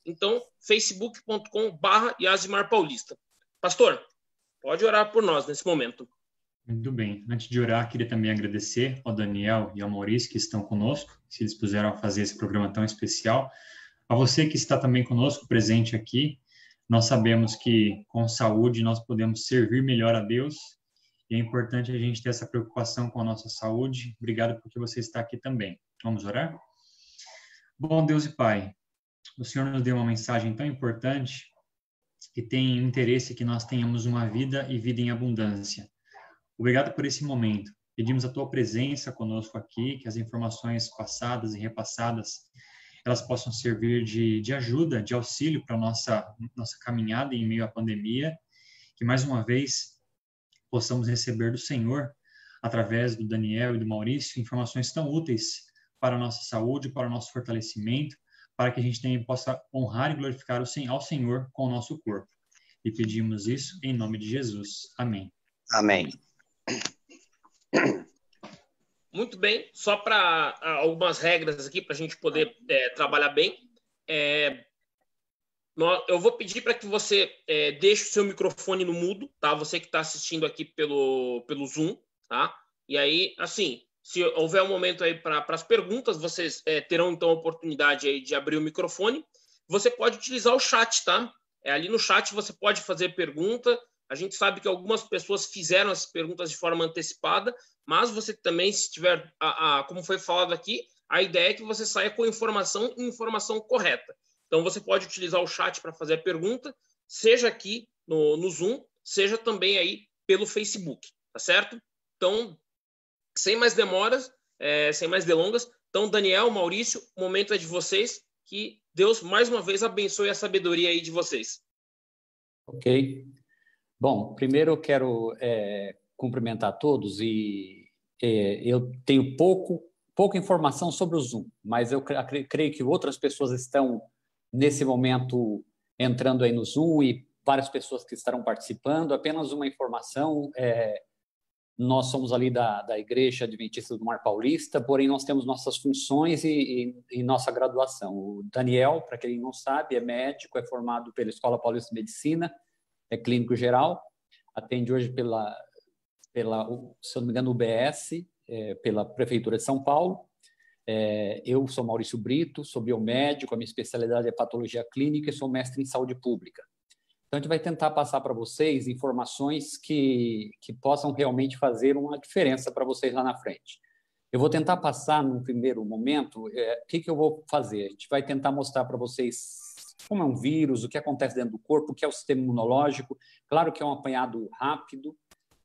Então, facebook.com/Yasimar Paulista. Pastor, pode orar por nós nesse momento. Muito bem. Antes de orar, queria também agradecer ao Daniel e ao Maurício que estão conosco, que se dispuseram a fazer esse programa tão especial. A você que está também conosco, presente aqui, nós sabemos que com saúde nós podemos servir melhor a Deus e é importante a gente ter essa preocupação com a nossa saúde. Obrigado porque você está aqui também. Vamos orar? Bom Deus e Pai, o Senhor nos deu uma mensagem tão importante que tem interesse que nós tenhamos uma vida e vida em abundância. Obrigado por esse momento. Pedimos a Tua presença conosco aqui, que as informações passadas e repassadas, elas possam servir de ajuda, de auxílio para a nossa caminhada em meio à pandemia, que mais uma vez possamos receber do Senhor, através do Daniel e do Maurício, informações tão úteis para a nossa saúde, para o nosso fortalecimento, para que a gente também possa honrar e glorificar ao Senhor com o nosso corpo. E pedimos isso em nome de Jesus. Amém. Amém. Muito bem, só para algumas regras aqui para a gente poder trabalhar bem. Eu vou pedir para que você deixe o seu microfone no mudo, tá? Você que está assistindo aqui pelo Zoom, tá? E aí, assim, se houver um momento aí para as perguntas, vocês terão então a oportunidade aí de abrir o microfone. Você pode utilizar o chat, tá? Ali no chat você pode fazer pergunta. A gente sabe que algumas pessoas fizeram as perguntas de forma antecipada, mas você também, se tiver, como foi falado aqui, a ideia é que você saia com informação correta. Então, você pode utilizar o chat para fazer a pergunta, seja aqui no Zoom, seja também aí pelo Facebook, tá certo? Então, sem mais demoras, sem mais delongas, então, Daniel, Maurício, o momento é de vocês, que Deus, mais uma vez, abençoe a sabedoria aí de vocês. Ok. Bom, primeiro eu quero cumprimentar todos e eu tenho pouca informação sobre o Zoom, mas eu creio que outras pessoas estão, nesse momento, entrando aí no Zoom e várias pessoas que estarão participando. Apenas uma informação, nós somos ali da Igreja Adventista do Mar Paulista, porém nós temos nossas funções e nossa graduação. O Daniel, para quem não sabe, é médico, é formado pela Escola Paulista de Medicina, é clínico geral, atende hoje pela se eu não me engano, UBS, pela Prefeitura de São Paulo. Eu sou Maurício Brito, sou biomédico, a minha especialidade é patologia clínica e sou mestre em saúde pública. Então, a gente vai tentar passar para vocês informações que possam realmente fazer uma diferença para vocês lá na frente. Eu vou tentar passar, num primeiro momento, o que eu vou fazer? A gente vai tentar mostrar para vocês como é um vírus, o que acontece dentro do corpo, o que é o sistema imunológico. Claro que é um apanhado rápido,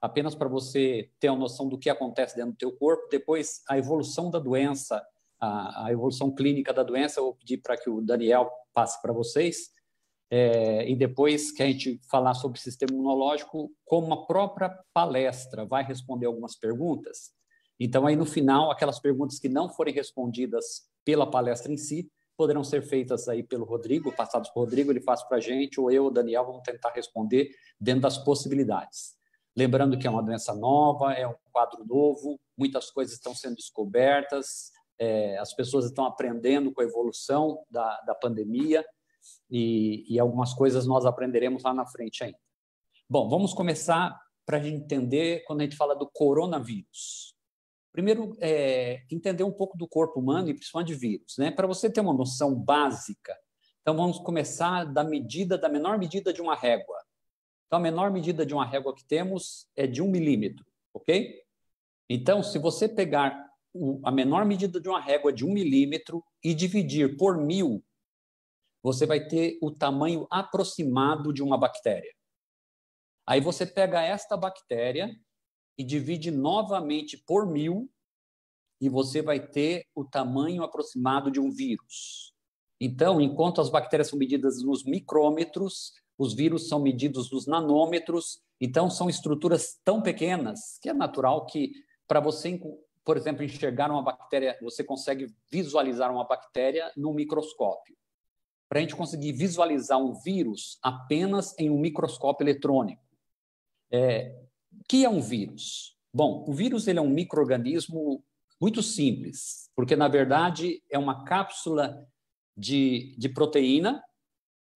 apenas para você ter uma noção do que acontece dentro do teu corpo. Depois, a evolução da doença, a evolução clínica da doença, eu vou pedir para que o Daniel passe para vocês. E depois que a gente falar sobre o sistema imunológico, como a própria palestra vai responder algumas perguntas. Então, aí no final, aquelas perguntas que não forem respondidas pela palestra em si, poderão ser feitas aí pelo Rodrigo, passados por Rodrigo, ele faz para a gente, ou eu, ou o Daniel, vamos tentar responder dentro das possibilidades. Lembrando que é uma doença nova, é um quadro novo, muitas coisas estão sendo descobertas, as pessoas estão aprendendo com a evolução da pandemia e algumas coisas nós aprenderemos lá na frente ainda. Bom, vamos começar para a gente entender quando a gente fala do coronavírus. Primeiro, entender um pouco do corpo humano e principalmente de vírus, né? Para você ter uma noção básica, então vamos começar da menor medida de uma régua. Então, a menor medida de uma régua que temos é de 1 milímetro, ok? Então, se você pegar a menor medida de uma régua de 1 milímetro e dividir por 1000, você vai ter o tamanho aproximado de uma bactéria. Aí você pega esta bactéria e divide novamente por 1000 e você vai ter o tamanho aproximado de um vírus. Então, enquanto as bactérias são medidas nos micrômetros, os vírus são medidos nos nanômetros. Então, são estruturas tão pequenas que é natural que, para você, por exemplo, enxergar uma bactéria, você consegue visualizar uma bactéria no microscópio. Para a gente conseguir visualizar um vírus apenas em um microscópio eletrônico. O que é um vírus? Bom, o vírus ele é um micro-organismo muito simples, porque, na verdade, é uma cápsula de proteína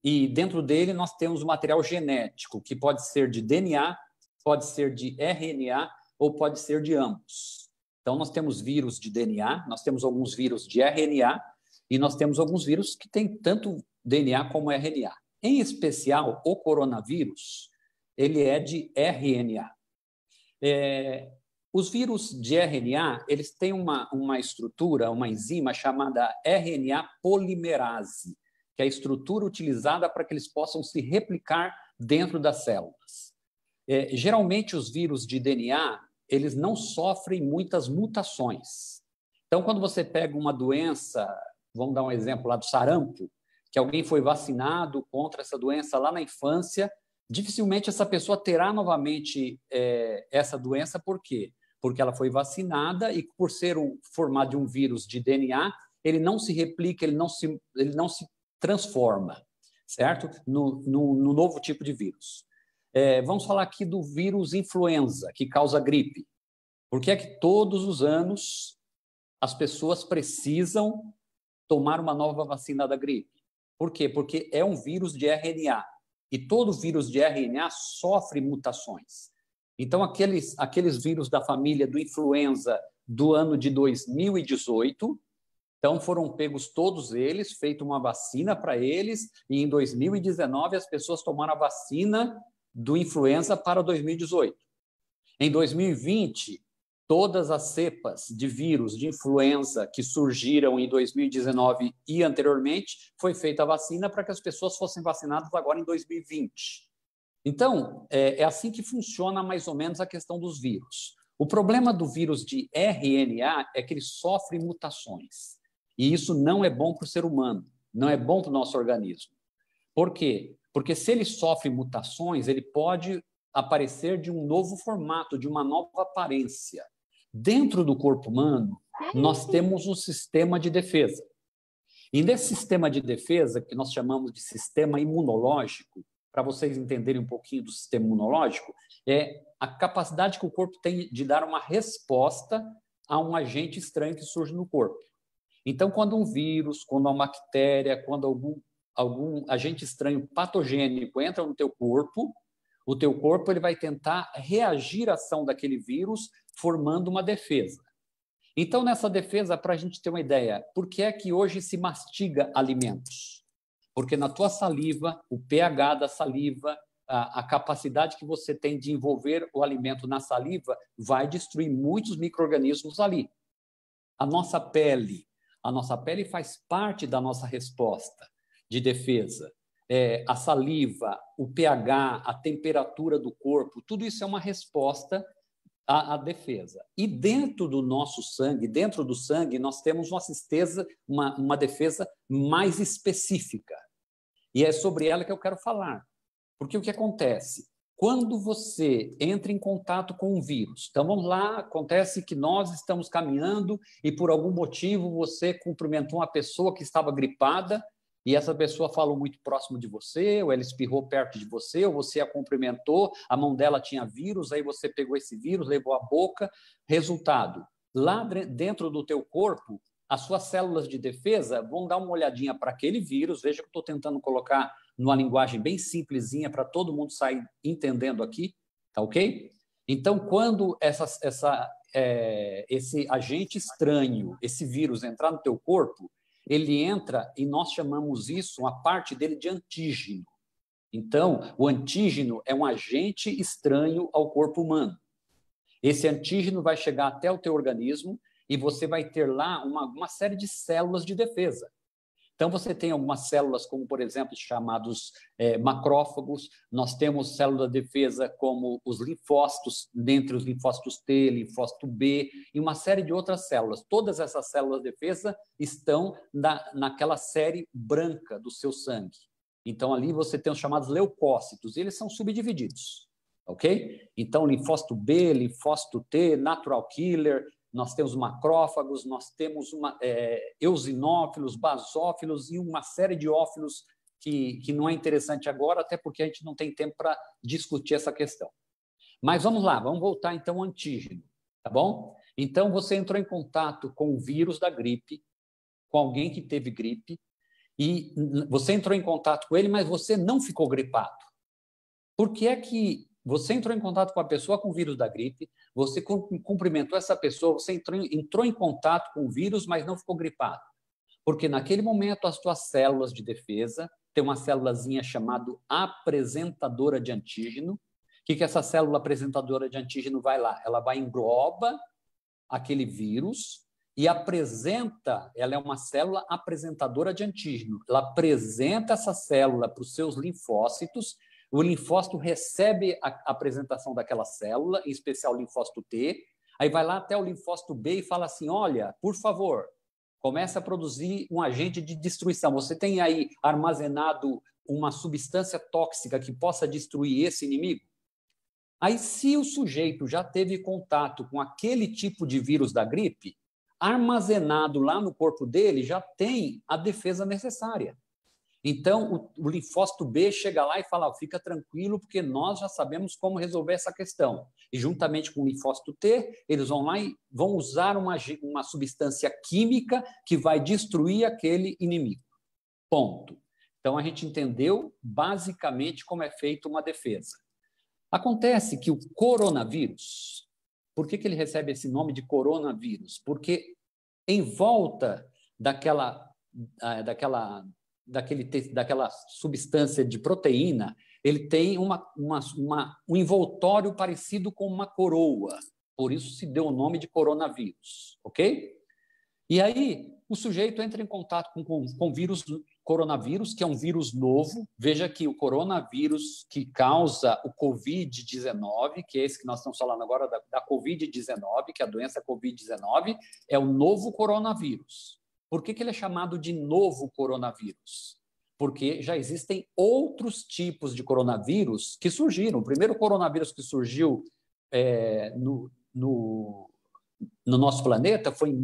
E dentro dele nós temos o material genético, que pode ser de DNA, pode ser de RNA ou pode ser de ambos. Então, nós temos vírus de DNA, nós temos alguns vírus de RNA e nós temos alguns vírus que têm tanto DNA como RNA. Em especial, o coronavírus, ele é de RNA. Os vírus de RNA, eles têm uma estrutura, uma enzima chamada RNA polimerase, que é a estrutura utilizada para que eles possam se replicar dentro das células. Geralmente, os vírus de DNA, eles não sofrem muitas mutações. Então, quando você pega uma doença, vamos dar um exemplo lá do sarampo, que alguém foi vacinado contra essa doença lá na infância, dificilmente essa pessoa terá novamente essa doença. Por quê? Porque ela foi vacinada e, por ser formado de um vírus de DNA, ele não se replica, ele não se transforma, certo? No novo tipo de vírus. Vamos falar aqui do vírus influenza, que causa gripe. Por que é que todos os anos as pessoas precisam tomar uma nova vacina da gripe? Por quê? Porque é um vírus de RNA. E todo vírus de RNA sofre mutações. Então, aqueles vírus da família do influenza do ano de 2018, então foram pegos todos eles, feita uma vacina para eles, e em 2019 as pessoas tomaram a vacina do influenza para 2018. Em 2020, todas as cepas de vírus de influenza que surgiram em 2019 e anteriormente, foi feita a vacina para que as pessoas fossem vacinadas agora em 2020. Então, é assim que funciona mais ou menos a questão dos vírus. O problema do vírus de RNA é que ele sofre mutações. E isso não é bom para o ser humano, não é bom para o nosso organismo. Por quê? Porque se ele sofre mutações, ele pode aparecer de um novo formato, de uma nova aparência. Dentro do corpo humano, nós temos um sistema de defesa. E nesse sistema de defesa, que nós chamamos de sistema imunológico, para vocês entenderem um pouquinho do sistema imunológico, é a capacidade que o corpo tem de dar uma resposta a um agente estranho que surge no corpo. Então, quando um vírus, quando uma bactéria, quando algum agente estranho patogênico entra no teu corpo, o teu corpo ele vai tentar reagir à ação daquele vírus, formando uma defesa. Então, nessa defesa, para a gente ter uma ideia, por que é que hoje se mastiga alimentos? Porque na tua saliva, o pH da saliva, a capacidade que você tem de envolver o alimento na saliva vai destruir muitos micro-organismos ali. A nossa pele faz parte da nossa resposta de defesa. A saliva, o pH, a temperatura do corpo, tudo isso é uma resposta à defesa. E dentro do nosso sangue, dentro do sangue, nós temos uma defesa mais específica. E é sobre ela que eu quero falar. Porque o que acontece? Quando você entra em contato com um vírus, então vamos lá, acontece que nós estamos caminhando e por algum motivo você cumprimentou uma pessoa que estava gripada e essa pessoa falou muito próximo de você, ou ela espirrou perto de você, ou você a cumprimentou, a mão dela tinha vírus, aí você pegou esse vírus, levou à boca. Resultado, lá dentro do teu corpo, as suas células de defesa vão dar uma olhadinha para aquele vírus. Veja que eu estou tentando colocar numa linguagem bem simplesinha para todo mundo sair entendendo aqui, tá ok? Então, quando esse agente estranho, esse vírus entrar no teu corpo, ele entra e nós chamamos isso, uma parte dele, de antígeno. Então, o antígeno é um agente estranho ao corpo humano. Esse antígeno vai chegar até o teu organismo e você vai ter lá uma série de células de defesa. Então, você tem algumas células, como, por exemplo, chamados macrófagos. Nós temos células de defesa como os linfócitos, dentre os linfócitos T, linfócito B, e uma série de outras células. Todas essas células de defesa estão naquela série branca do seu sangue. Então, ali você tem os chamados leucócitos, e eles são subdivididos, ok? Então, linfócito B, linfócito T, natural killer. Nós temos macrófagos, nós temos eosinófilos, basófilos e uma série de ófilos que não é interessante agora, até porque a gente não tem tempo para discutir essa questão. Mas vamos lá, vamos voltar então ao antígeno, tá bom? Então, você entrou em contato com o vírus da gripe, com alguém que teve gripe, e você entrou em contato com ele, mas você não ficou gripado. Por que é que você entrou em contato com a pessoa com o vírus da gripe, você cumprimentou essa pessoa, você entrou em contato com o vírus, mas não ficou gripado? Porque naquele momento as tuas células de defesa, tem uma célulazinha chamada apresentadora de antígeno. O que essa célula apresentadora de antígeno vai lá? Ela vai engloba aquele vírus e apresenta, ela é uma célula apresentadora de antígeno. Ela apresenta essa célula para os seus linfócitos. O linfócito recebe a apresentação daquela célula, em especial o linfócito T, aí vai lá até o linfócito B e fala assim, olha, por favor, começa a produzir um agente de destruição. Você tem aí armazenado uma substância tóxica que possa destruir esse inimigo? Aí, se o sujeito já teve contato com aquele tipo de vírus da gripe, armazenado lá no corpo dele já tem a defesa necessária. Então, o linfócito B chega lá e fala, fica tranquilo, porque nós já sabemos como resolver essa questão. E, juntamente com o linfócito T, eles vão lá e vão usar uma substância química que vai destruir aquele inimigo. Ponto. Então, a gente entendeu, basicamente, como é feita uma defesa. Acontece que o coronavírus, por que ele recebe esse nome de coronavírus? Porque em volta daquela substância de proteína, ele tem um envoltório parecido com uma coroa. Por isso se deu o nome de coronavírus, ok? E aí o sujeito entra em contato com o vírus coronavírus, que é um vírus novo. Veja que o coronavírus que causa o Covid-19, que é esse que nós estamos falando agora da Covid-19, que é a doença Covid-19, é o novo coronavírus. Por que ele é chamado de novo coronavírus? Porque já existem outros tipos de coronavírus que surgiram. O primeiro coronavírus que surgiu no nosso planeta foi em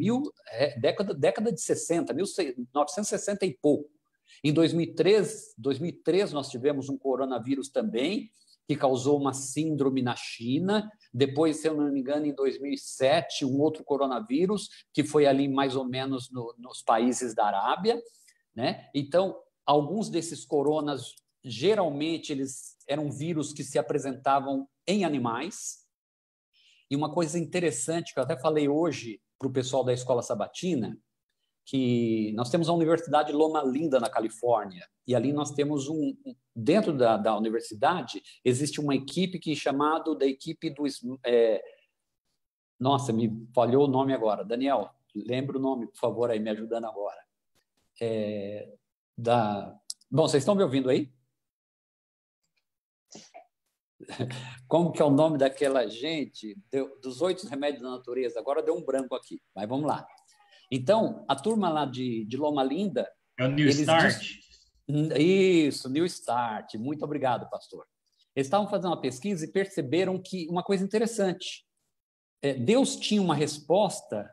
década de 60, 1960 e pouco. Em 2003 nós tivemos um coronavírus também, que causou uma síndrome na China. Depois, se eu não me engano, em 2007, um outro coronavírus, que foi ali mais ou menos nos países da Arábia, né? Então, alguns desses coronas, geralmente, eles eram vírus que se apresentavam em animais. E uma coisa interessante, que eu até falei hoje para o pessoal da Escola Sabatina, que nós temos a Universidade Loma Linda, na Califórnia, e ali nós temos dentro da universidade, existe uma equipe que é chamada da equipe do... Nossa, me falhou o nome agora. Daniel, lembra o nome, por favor, aí, me ajudando agora. Bom, vocês estão me ouvindo aí? Como que é o nome daquela gente? Dos 8 remédios da natureza. Agora deu um branco aqui, mas vamos lá. Então, a turma lá de Loma Linda... É o New Start? Isso, New Start. Muito obrigado, pastor. Eles estavam fazendo uma pesquisa e perceberam que uma coisa interessante. Deus tinha uma resposta...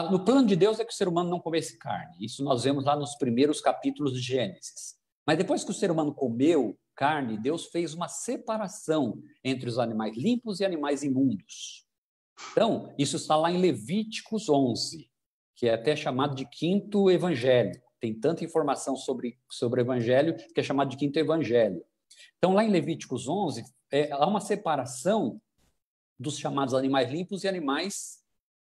No plano de Deus é que o ser humano não comesse carne. Isso nós vemos lá nos primeiros capítulos de Gênesis. Mas depois que o ser humano comeu carne, Deus fez uma separação entre os animais limpos e animais imundos. Então, isso está lá em Levíticos 11, que é até chamado de quinto evangelho. Tem tanta informação sobre o evangelho que é chamado de quinto evangelho. Então, lá em Levíticos 11, há uma separação dos chamados animais limpos e animais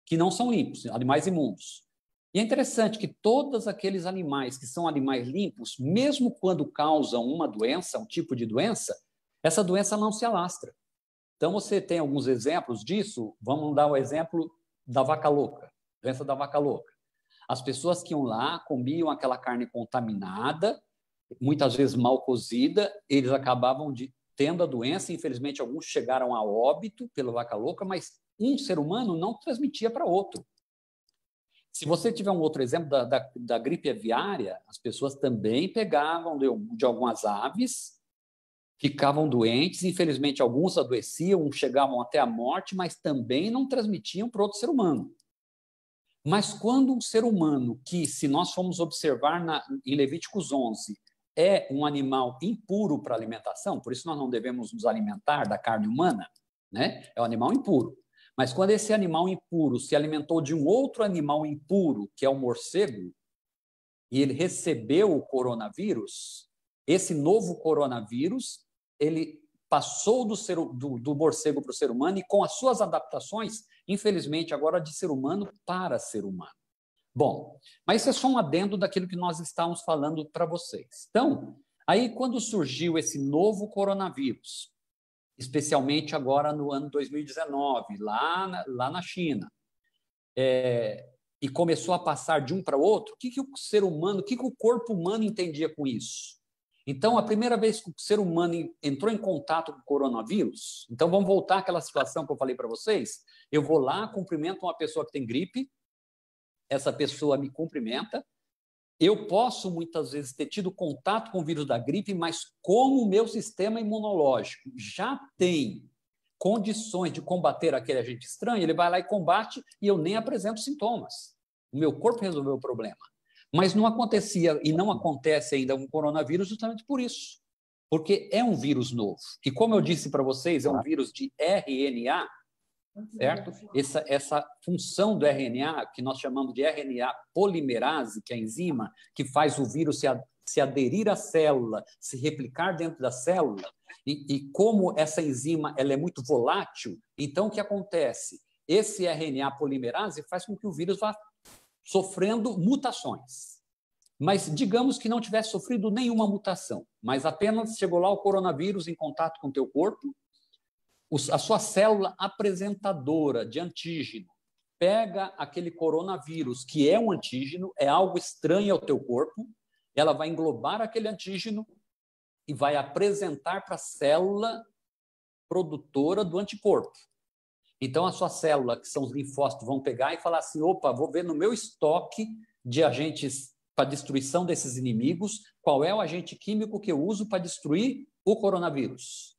que não são limpos, animais imundos. E é interessante que todos aqueles animais que são animais limpos, mesmo quando causam uma doença, um tipo de doença, essa doença não se alastra. Então, você tem alguns exemplos disso. Vamos dar o exemplo da vaca louca, doença da vaca louca. As pessoas que iam lá, comiam aquela carne contaminada, muitas vezes mal cozida, eles acabavam tendo a doença. Infelizmente, alguns chegaram a óbito pela vaca louca, mas um ser humano não transmitia para outro. Se você tiver um outro exemplo da gripe aviária, as pessoas também pegavam de algumas aves, ficavam doentes, infelizmente alguns adoeciam, chegavam até a morte, mas também não transmitiam para outro ser humano. Mas quando um ser humano, que se nós formos observar em Levíticos 11, é um animal impuro para alimentação, por isso nós não devemos nos alimentar da carne humana, né? É um animal impuro. Mas quando esse animal impuro se alimentou de um outro animal impuro, que é o morcego, e ele recebeu o coronavírus, esse novo coronavírus, ele passou do morcego para o ser humano e com as suas adaptações, infelizmente, agora de ser humano para ser humano. Bom, mas isso é só um adendo daquilo que nós estávamos falando para vocês. Então, aí quando surgiu esse novo coronavírus, especialmente agora no ano 2019, lá na China, e começou a passar de um para o outro, o que o ser humano, o que o corpo humano entendia com isso? Então, a primeira vez que o ser humano entrou em contato com o coronavírus, então vamos voltar àquela situação que eu falei para vocês, eu vou lá, cumprimento uma pessoa que tem gripe, essa pessoa me cumprimenta, eu posso muitas vezes ter tido contato com o vírus da gripe, mas como o meu sistema imunológico já tem condições de combater aquele agente estranho, ele vai lá e combate e eu nem apresento sintomas. O meu corpo resolveu o problema. Mas não acontecia e não acontece ainda com o coronavírus justamente por isso, porque é um vírus novo. E como eu disse para vocês, é um vírus de RNA, certo? Essa função do RNA, que nós chamamos de RNA polimerase, que é a enzima que faz o vírus se aderir à célula, se replicar dentro da célula, e como essa enzima ela é muito volátil, então o que acontece? Esse RNA polimerase faz com que o vírus vá sofrendo mutações. Mas digamos que não tivesse sofrido nenhuma mutação, mas apenas chegou lá o coronavírus em contato com o teu corpo, a sua célula apresentadora de antígeno pega aquele coronavírus, que é um antígeno, é algo estranho ao teu corpo, ela vai englobar aquele antígeno e vai apresentar para a célula produtora do anticorpo. Então, a sua célula, que são os linfócitos, vão pegar e falar assim, opa, vou ver no meu estoque de agentes para destruição desses inimigos, qual é o agente químico que eu uso para destruir o coronavírus.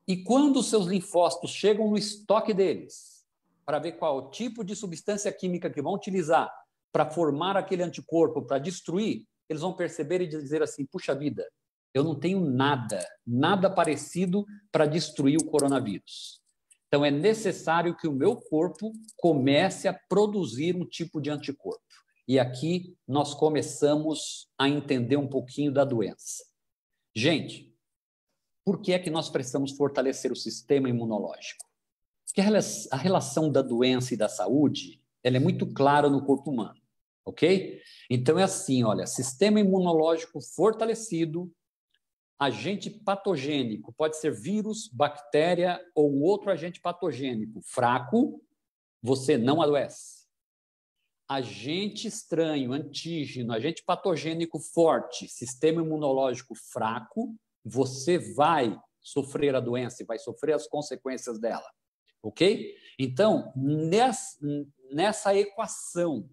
E quando os seus linfócitos chegam no estoque deles, para ver qual o tipo de substância química que vão utilizar para formar aquele anticorpo, para destruir, eles vão perceber e dizer assim, puxa vida, eu não tenho nada parecido para destruir o coronavírus. Então, é necessário que o meu corpo comece a produzir um tipo de anticorpo. E aqui nós começamos a entender um pouquinho da doença. Gente, por que é que nós precisamos fortalecer o sistema imunológico? Porque a relação da doença e da saúde, ela é muito clara no corpo humano, ok? Então, é assim, olha, sistema imunológico fortalecido, agente patogênico, pode ser vírus, bactéria ou um outro agente patogênico fraco, você não adoece. Agente estranho, antígeno, agente patogênico forte, sistema imunológico fraco, você vai sofrer a doença e vai sofrer as consequências dela, ok? Então, nessa equação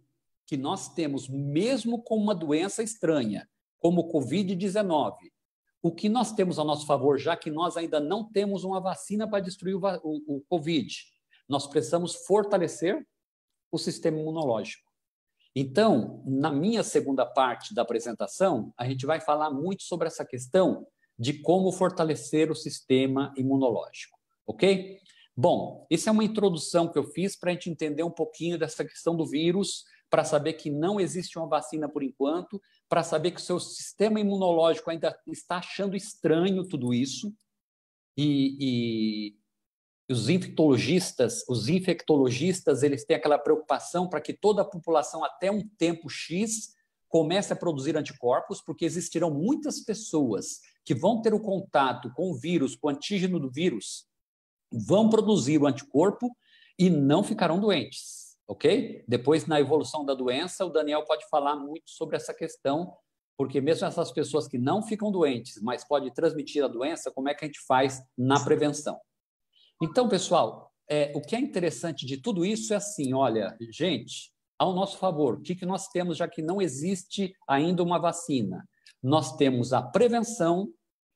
que nós temos, mesmo com uma doença estranha, como o Covid-19, o que nós temos a nosso favor, já que nós ainda não temos uma vacina para destruir o Covid, nós precisamos fortalecer o sistema imunológico. Então, na minha segunda parte da apresentação, a gente vai falar muito sobre essa questão de como fortalecer o sistema imunológico, ok? Bom, isso é uma introdução que eu fiz para a gente entender um pouquinho dessa questão do vírus, para saber que não existe uma vacina por enquanto, para saber que o seu sistema imunológico ainda está achando estranho tudo isso, e os infectologistas, eles têm aquela preocupação para que toda a população, até um tempo X, comece a produzir anticorpos, porque existirão muitas pessoas que vão ter o contato com o vírus, com o antígeno do vírus, vão produzir o anticorpo e não ficarão doentes, ok? Depois, na evolução da doença, o Daniel pode falar muito sobre essa questão, porque mesmo essas pessoas que não ficam doentes, mas podem transmitir a doença, como é que a gente faz na prevenção? Então, pessoal, o que é interessante de tudo isso é assim, olha, gente, ao nosso favor, o que nós temos, já que não existe ainda uma vacina? Nós temos a prevenção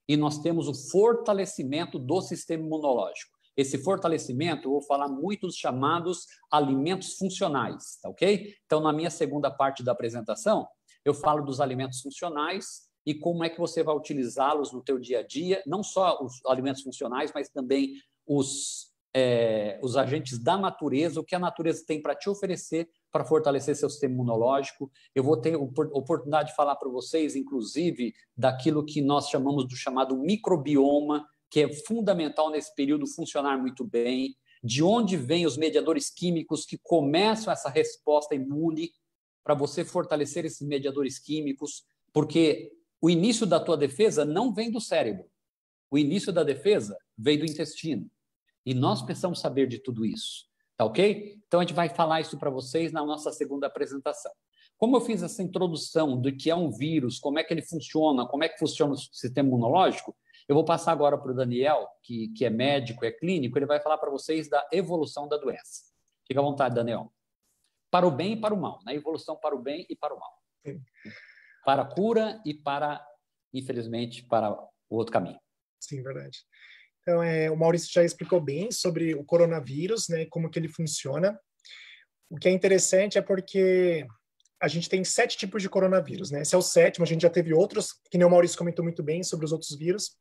e nós temos o fortalecimento do sistema imunológico. Esse fortalecimento, eu vou falar muito dos chamados alimentos funcionais, tá ok? Então, na minha segunda parte da apresentação, eu falo dos alimentos funcionais e como é que você vai utilizá-los no teu dia a dia, não só os alimentos funcionais, mas também os agentes da natureza, o que a natureza tem para te oferecer para fortalecer seu sistema imunológico. Eu vou ter oportunidade de falar para vocês, inclusive, daquilo que nós chamamos do chamado microbioma, que é fundamental nesse período funcionar muito bem, de onde vêm os mediadores químicos que começam essa resposta imune, para você fortalecer esses mediadores químicos, porque o início da tua defesa não vem do cérebro. O início da defesa veio do intestino. E nós precisamos saber de tudo isso. Tá ok? Então, a gente vai falar isso para vocês na nossa segunda apresentação. Como eu fiz essa introdução do que é um vírus, como é que ele funciona, como é que funciona o sistema imunológico, eu vou passar agora para o Daniel, que é médico, é clínico, ele vai falar para vocês da evolução da doença. Fica à vontade, Daniel. Para o bem e para o mal, né? Evolução para o bem e para o mal. Sim. Para a cura e para, infelizmente, para o outro caminho. Sim, verdade. Então, o Maurício já explicou bem sobre o coronavírus, né, como que ele funciona. O que é interessante é porque a gente tem 7 tipos de coronavírus, né? Esse é o 7º, a gente já teve outros, que nem o Maurício comentou muito bem sobre os outros vírus.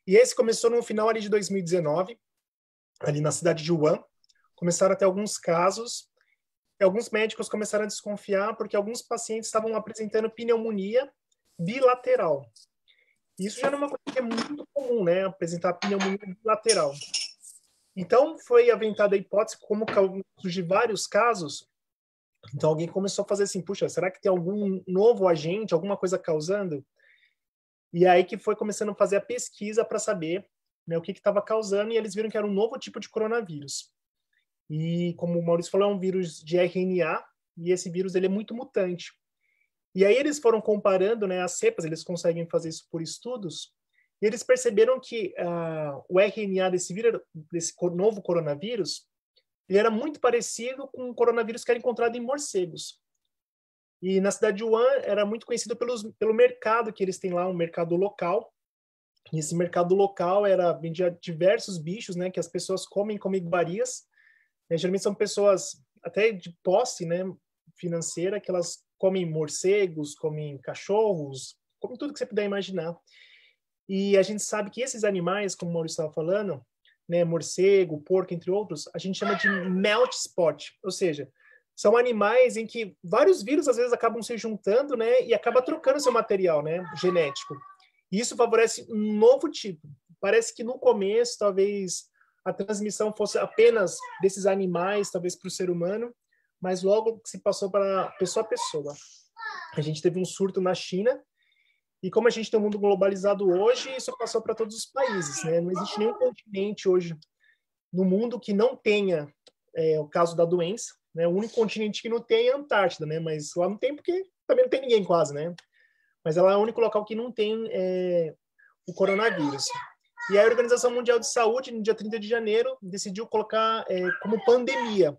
E esse começou no final ali de 2019, ali na cidade de Wuhan. Começaram a ter alguns casos, e alguns médicos começaram a desconfiar porque alguns pacientes estavam apresentando pneumonia bilateral. Isso já não é uma coisa que é muito comum, né? Apresentar pneumonia bilateral. Então, foi aventada a hipótese, como surgiram vários casos, então alguém começou a fazer assim, puxa, será que tem algum novo agente, alguma coisa causando? E aí que foi começando a fazer a pesquisa para saber, né, o que estava causando, e eles viram que era um novo tipo de coronavírus. E, como o Maurício falou, é um vírus de RNA, e esse vírus ele é muito mutante. E aí eles foram comparando, né, as cepas, eles conseguem fazer isso por estudos, e eles perceberam que o RNA desse vírus, desse novo coronavírus, ele era muito parecido com o coronavírus que era encontrado em morcegos. E na cidade de Wuhan era muito conhecido pelo mercado que eles têm lá, um mercado local. E esse mercado local vendia diversos bichos, né, que as pessoas comem como iguarias. Geralmente são pessoas até de posse, né, financeira, que elas comem morcegos, comem cachorros, comem tudo que você puder imaginar. E a gente sabe que esses animais, como o Maurício estava falando, né, morcego, porco, entre outros, a gente chama de melt spot, ou seja, são animais em que vários vírus às vezes acabam se juntando, né, e acaba trocando seu material, né, genético. E isso favorece um novo tipo. Parece que no começo, talvez a transmissão fosse apenas desses animais, talvez para o ser humano, mas logo se passou para pessoa a pessoa. A gente teve um surto na China, e como a gente tem um mundo globalizado hoje, isso passou para todos os países, né? Não existe nenhum continente hoje no mundo que não tenha o caso da doença, né? O único continente que não tem é a Antártida, né? Mas lá não tem porque também não tem ninguém quase, né? Mas ela é o único local que não tem o coronavírus. E a Organização Mundial de Saúde, no dia 30 de janeiro, decidiu colocar como pandemia.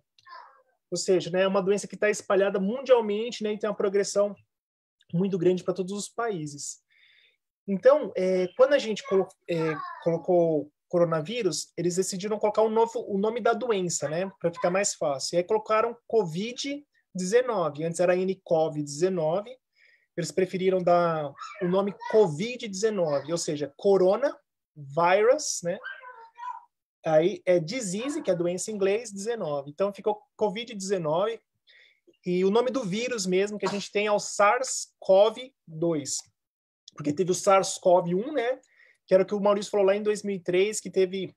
Ou seja, né, é uma doença que está espalhada mundialmente, né, e tem uma progressão muito grande para todos os países. Então, quando a gente colocou coronavírus, eles decidiram colocar o nome da doença, né, para ficar mais fácil. E aí colocaram Covid-19. Antes era nCoV-19. Eles preferiram dar o nome Covid-19, ou seja, coronavirus, né? Aí é disease, que é doença em inglês, 19. Então ficou Covid-19. E o nome do vírus mesmo que a gente tem é o SARS-CoV-2. Porque teve o SARS-CoV-1, né? Que era o que o Maurício falou lá em 2003, que teve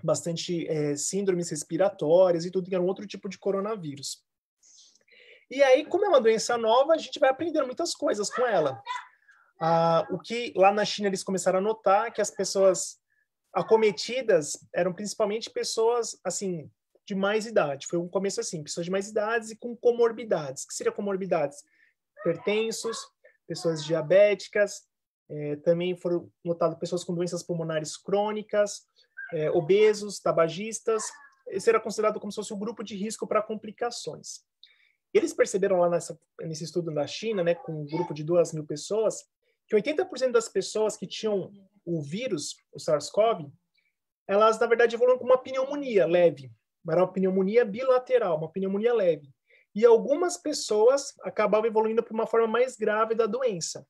bastante síndromes respiratórias e tudo, que era um outro tipo de coronavírus. E aí, como é uma doença nova, a gente vai aprendendo muitas coisas com ela. O que lá na China eles começaram a notar que as pessoas acometidas eram principalmente pessoas, assim, de mais idade. Foi um começo assim, pessoas de mais idades e com comorbidades. O que seria comorbidades? Hipertensos, pessoas diabéticas, também foram notadas pessoas com doenças pulmonares crônicas, obesos, tabagistas. Esse era considerado como se fosse um grupo de risco para complicações. Eles perceberam lá nesse estudo na China, né, com um grupo de 2.000 pessoas, que 80% das pessoas que tinham o vírus, o SARS-CoV, elas, na verdade, evoluíram com uma pneumonia leve. Era uma pneumonia bilateral, uma pneumonia leve. E algumas pessoas acabavam evoluindo para uma forma mais grave da doença,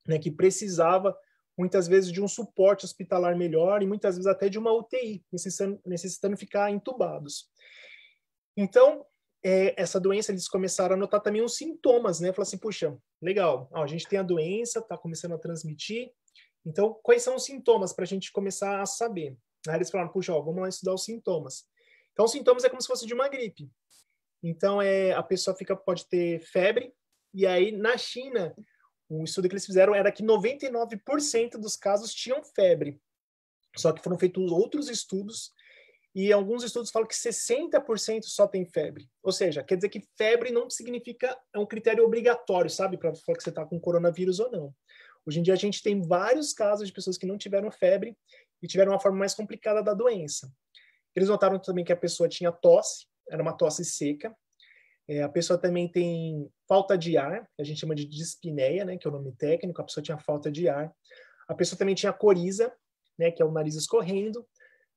né, que precisava, muitas vezes, de um suporte hospitalar melhor e muitas vezes até de uma UTI, necessitando ficar entubados. Então, essa doença, eles começaram a notar também os sintomas, né? Falaram assim, puxa, legal, ó, a gente tem a doença, tá começando a transmitir, então quais são os sintomas para a gente começar a saber? Aí eles falaram, puxa, ó, vamos lá estudar os sintomas. Então, os sintomas é como se fosse de uma gripe. Então, a pessoa pode ter febre, e aí na China, um estudo que eles fizeram era que 99% dos casos tinham febre. Só que foram feitos outros estudos, e alguns estudos falam que 60% só tem febre. Ou seja, quer dizer que febre não significa, é um critério obrigatório, sabe, para falar que você está com coronavírus ou não. Hoje em dia a gente tem vários casos de pessoas que não tiveram febre e tiveram uma forma mais complicada da doença. Eles notaram também que a pessoa tinha tosse, era uma tosse seca. A pessoa também tem falta de ar, a gente chama de dispneia, né, que é o nome técnico, a pessoa tinha falta de ar. A pessoa também tinha coriza, né, que é o nariz escorrendo,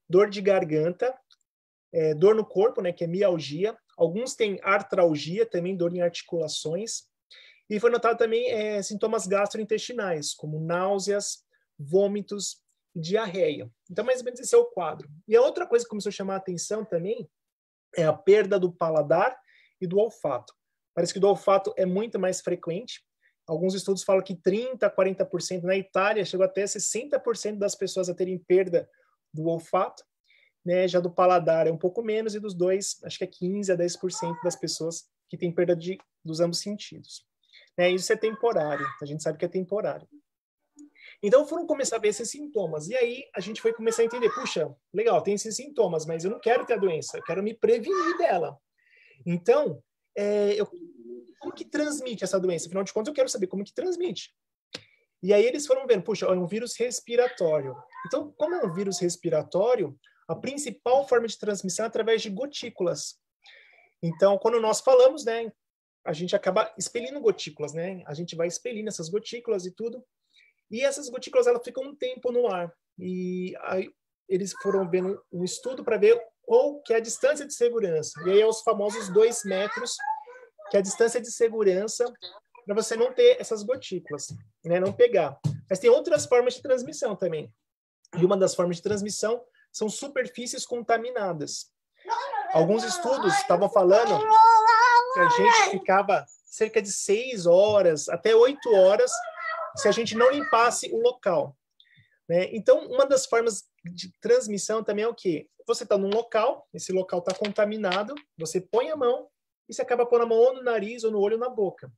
dor de garganta, dor no corpo, né, que é mialgia. Alguns têm artralgia, também dor em articulações. E foi notado também sintomas gastrointestinais, como náuseas, vômitos e diarreia. Então, mais ou menos esse é o quadro. E a outra coisa que começou a chamar a atenção também é a perda do paladar e do olfato. Parece que do olfato é muito mais frequente. Alguns estudos falam que 30%, 40%, na Itália chegou até 60% das pessoas a terem perda do olfato, né? Já do paladar é um pouco menos, e dos dois, acho que é 15% a 10% das pessoas que têm perda dos ambos sentidos. Isso é temporário, a gente sabe que é temporário. Então foram começar a ver esses sintomas, e aí a gente foi começar a entender, puxa, legal, tem esses sintomas, mas eu não quero ter a doença, eu quero me prevenir dela. Então, como que transmite essa doença? Afinal de contas, eu quero saber como que transmite. E aí eles foram vendo, puxa, é um vírus respiratório. Então, como é um vírus respiratório, a principal forma de transmissão é através de gotículas. Então, quando nós falamos, né, a gente acaba expelindo gotículas, né? A gente vai expelindo essas gotículas e tudo. E essas gotículas, elas ficam um tempo no ar. E aí eles foram vendo um estudo para ver qual que é a distância de segurança. E aí é os famosos 2 metros, que é a distância de segurança para você não ter essas gotículas, né? Não pegar. Mas tem outras formas de transmissão também. E uma das formas de transmissão são superfícies contaminadas. Alguns estudos estavam falando que a gente ficava cerca de 6 horas até 8 horas se a gente não limpasse o local, né? Então, uma das formas de transmissão também é o quê? Você está num local, esse local está contaminado, você põe a mão e você acaba pondo a mão ou no nariz ou no olho ou na boca.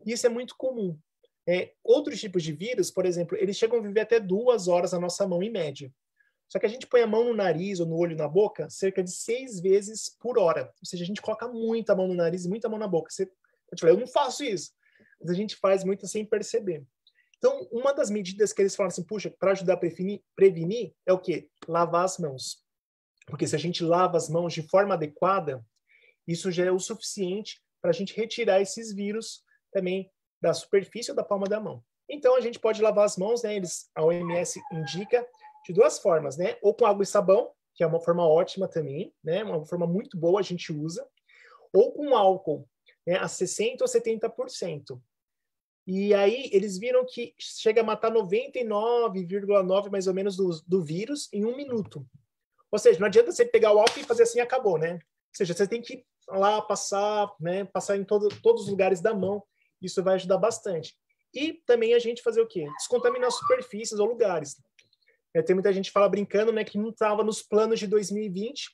Isso é muito comum. Outros tipos de vírus, por exemplo, eles chegam a viver até 2 horas na nossa mão, em média. Só que a gente põe a mão no nariz ou no olho na boca cerca de 6 vezes por hora. Ou seja, a gente coloca muita mão no nariz e muita mão na boca. Eu não faço isso, mas a gente faz muito sem perceber. Então, uma das medidas que eles falam assim, puxa, para ajudar a prevenir é o quê? Lavar as mãos. Porque se a gente lava as mãos de forma adequada, isso já é o suficiente para a gente retirar esses vírus também da superfície ou da palma da mão. Então, a gente pode lavar as mãos, né? A OMS indica de 2 formas, né? Ou com água e sabão, que é uma forma ótima também, né? Uma forma muito boa, a gente usa. Ou com álcool, né? A 60% ou 70%. E aí, eles viram que chega a matar 99,9% mais ou menos do vírus em 1 minuto. Ou seja, não adianta você pegar o álcool e fazer assim e acabou, né? Ou seja, você tem que ir lá passar, né? Passar em todos os lugares da mão. Isso vai ajudar bastante. E também a gente fazer o quê? Descontaminar superfícies ou lugares. Tem muita gente que fala brincando, né, que não estava nos planos de 2020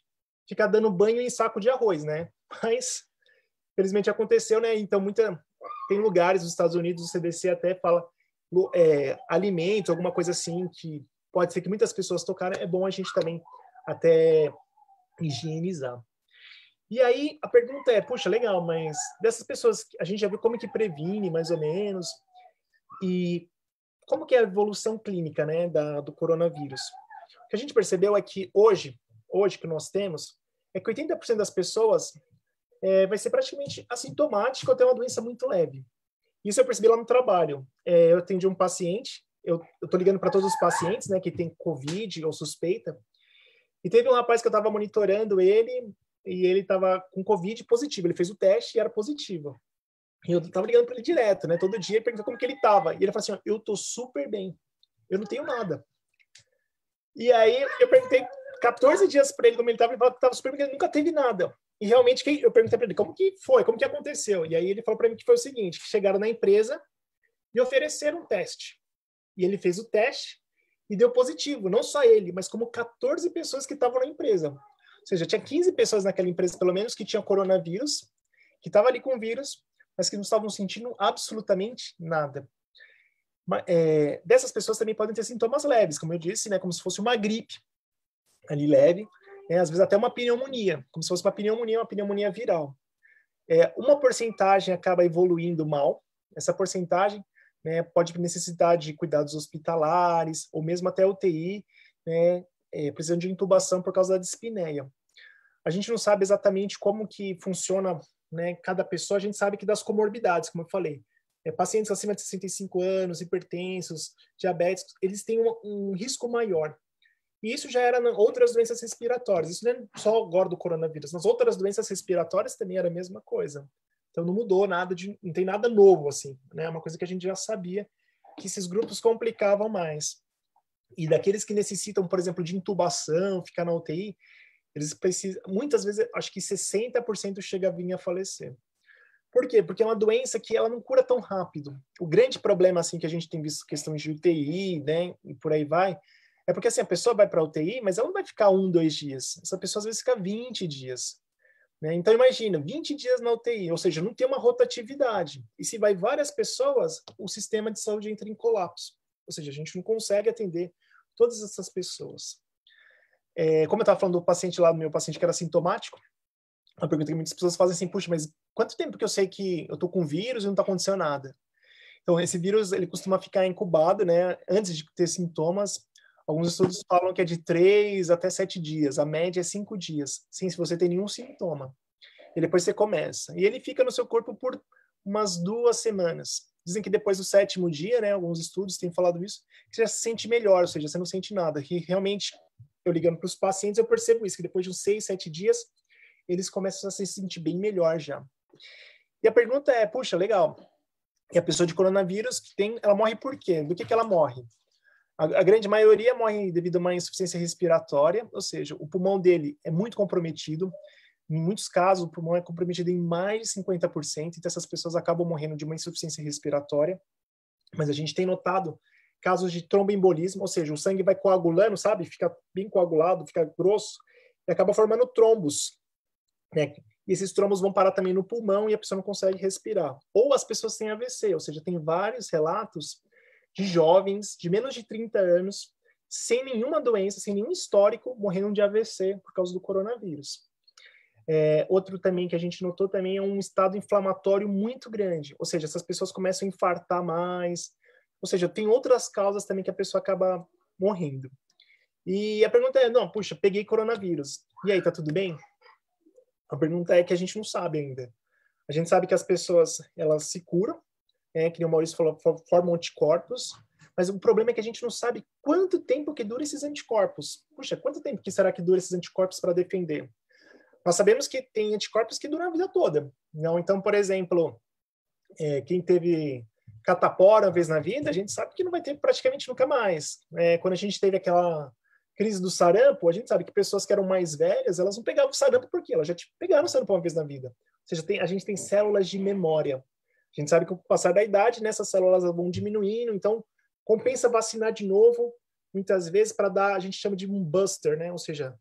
ficar dando banho em saco de arroz, né? Mas, felizmente, aconteceu, né? Então, tem lugares nos Estados Unidos, o CDC até fala alimentos, alguma coisa assim, que pode ser que muitas pessoas tocaram, é bom a gente também até higienizar. E aí, a pergunta é, puxa, legal, mas dessas pessoas, a gente já viu como que previne, mais ou menos, e como que é a evolução clínica, né, do coronavírus? O que a gente percebeu é que hoje que nós temos, é que 80% das pessoas vai ser praticamente assintomático ou ter uma doença muito leve. Isso eu percebi lá no trabalho. Eu atendi um paciente, eu estou ligando para todos os pacientes, né, que tem Covid ou suspeita, e teve um rapaz que eu estava monitorando ele, e ele estava com Covid positivo. Ele fez o teste e era positivo. E eu estava ligando para ele direto, né? Todo dia, perguntando como que ele estava. E ele falou assim, ó, eu estou super bem. Eu não tenho nada. E aí, eu perguntei 14 dias para ele como ele estava. Ele falou que estava super bem, ele nunca teve nada. E realmente eu perguntei para ele, como que foi? Como que aconteceu? E aí ele falou para mim que foi o seguinte, que chegaram na empresa e ofereceram um teste. E ele fez o teste e deu positivo. Não só ele, mas como 14 pessoas que estavam na empresa. Ou seja, tinha 15 pessoas naquela empresa, pelo menos, que tinham coronavírus, que estavam ali com vírus, mas que não estavam sentindo absolutamente nada. Dessas pessoas também podem ter sintomas leves, como eu disse, né, como se fosse uma gripe ali leve, às vezes até uma pneumonia, como se fosse uma pneumonia viral. Uma porcentagem acaba evoluindo mal, essa porcentagem, né, pode necessitar de cuidados hospitalares, ou mesmo até UTI, né, precisando de intubação por causa da dispneia. A gente não sabe exatamente como que funciona, né, cada pessoa, a gente sabe que das comorbidades, como eu falei, pacientes acima de 65 anos, hipertensos, diabéticos, eles têm um risco maior. E isso já era em outras doenças respiratórias. Isso não é só agora do coronavírus. Nas outras doenças respiratórias também era a mesma coisa. Então não mudou nada, não tem nada novo, assim, né? É uma coisa que a gente já sabia, que esses grupos complicavam mais. E daqueles que necessitam, por exemplo, de intubação, ficar na UTI, eles precisam, muitas vezes, acho que 60% chega a vir a falecer. Por quê? Porque é uma doença que ela não cura tão rápido. O grande problema, assim, que a gente tem visto questões de UTI, né, e por aí vai, é porque, assim, a pessoa vai para a UTI, mas ela não vai ficar 1, 2 dias. Essa pessoa, às vezes, fica 20 dias. Né? Então, imagina, 20 dias na UTI, ou seja, não tem uma rotatividade. E se vai várias pessoas, o sistema de saúde entra em colapso. Ou seja, a gente não consegue atender todas essas pessoas. Como eu estava falando do paciente lá, do meu paciente que era sintomático, uma pergunta que muitas pessoas fazem assim, puxa, mas quanto tempo que eu sei que eu estou com vírus e não está acontecendo nada? Então, esse vírus, ele costuma ficar incubado, né, antes de ter sintomas. Alguns estudos falam que é de 3 até 7 dias. A média é 5 dias, sem se você tem nenhum sintoma. E depois você começa. E ele fica no seu corpo por umas 2 semanas. Dizem que depois do 7º dia, né, alguns estudos têm falado isso, que você já se sente melhor, ou seja, você não sente nada. E realmente, eu ligando para os pacientes, eu percebo isso, que depois de uns 6, 7 dias, eles começam a se sentir bem melhor já. E a pergunta é, puxa, legal, e a pessoa de coronavírus, ela morre por quê? Do que ela morre? A grande maioria morre devido a uma insuficiência respiratória, ou seja, o pulmão dele é muito comprometido. Em muitos casos, o pulmão é comprometido em mais de 50%, então essas pessoas acabam morrendo de uma insuficiência respiratória. Mas a gente tem notado casos de tromboembolismo, ou seja, o sangue vai coagulando, sabe? Fica bem coagulado, fica grosso, e acaba formando trombos. Né? E esses trombos vão parar também no pulmão e a pessoa não consegue respirar. Ou as pessoas têm AVC, ou seja, tem vários relatos de jovens de menos de 30 anos, sem nenhuma doença, sem nenhum histórico, morrendo de AVC por causa do coronavírus. Outro também que a gente notou também é um estado inflamatório muito grande, ou seja, essas pessoas começam a infartar mais, ou seja, tem outras causas também que a pessoa acaba morrendo. E a pergunta é, não, puxa, peguei coronavírus, e aí, tá tudo bem? A pergunta é que a gente não sabe ainda. A gente sabe que as pessoas, elas se curam, que o Maurício falou, formam anticorpos, mas o problema é que a gente não sabe quanto tempo que dura esses anticorpos. Puxa, quanto tempo que será que dura esses anticorpos para defender? Nós sabemos que tem anticorpos que duram a vida toda. Não? Então, por exemplo, quem teve catapora uma vez na vida, a gente sabe que não vai ter praticamente nunca mais. Quando a gente teve aquela crise do sarampo, a gente sabe que pessoas que eram mais velhas, elas não pegavam sarampo porque elas já pegaram sarampo uma vez na vida. Ou seja, a gente tem células de memória. A gente sabe que com o passar da idade, essas células vão diminuindo, então compensa vacinar de novo, muitas vezes para dar, a gente chama de um buster, né? Ou seja,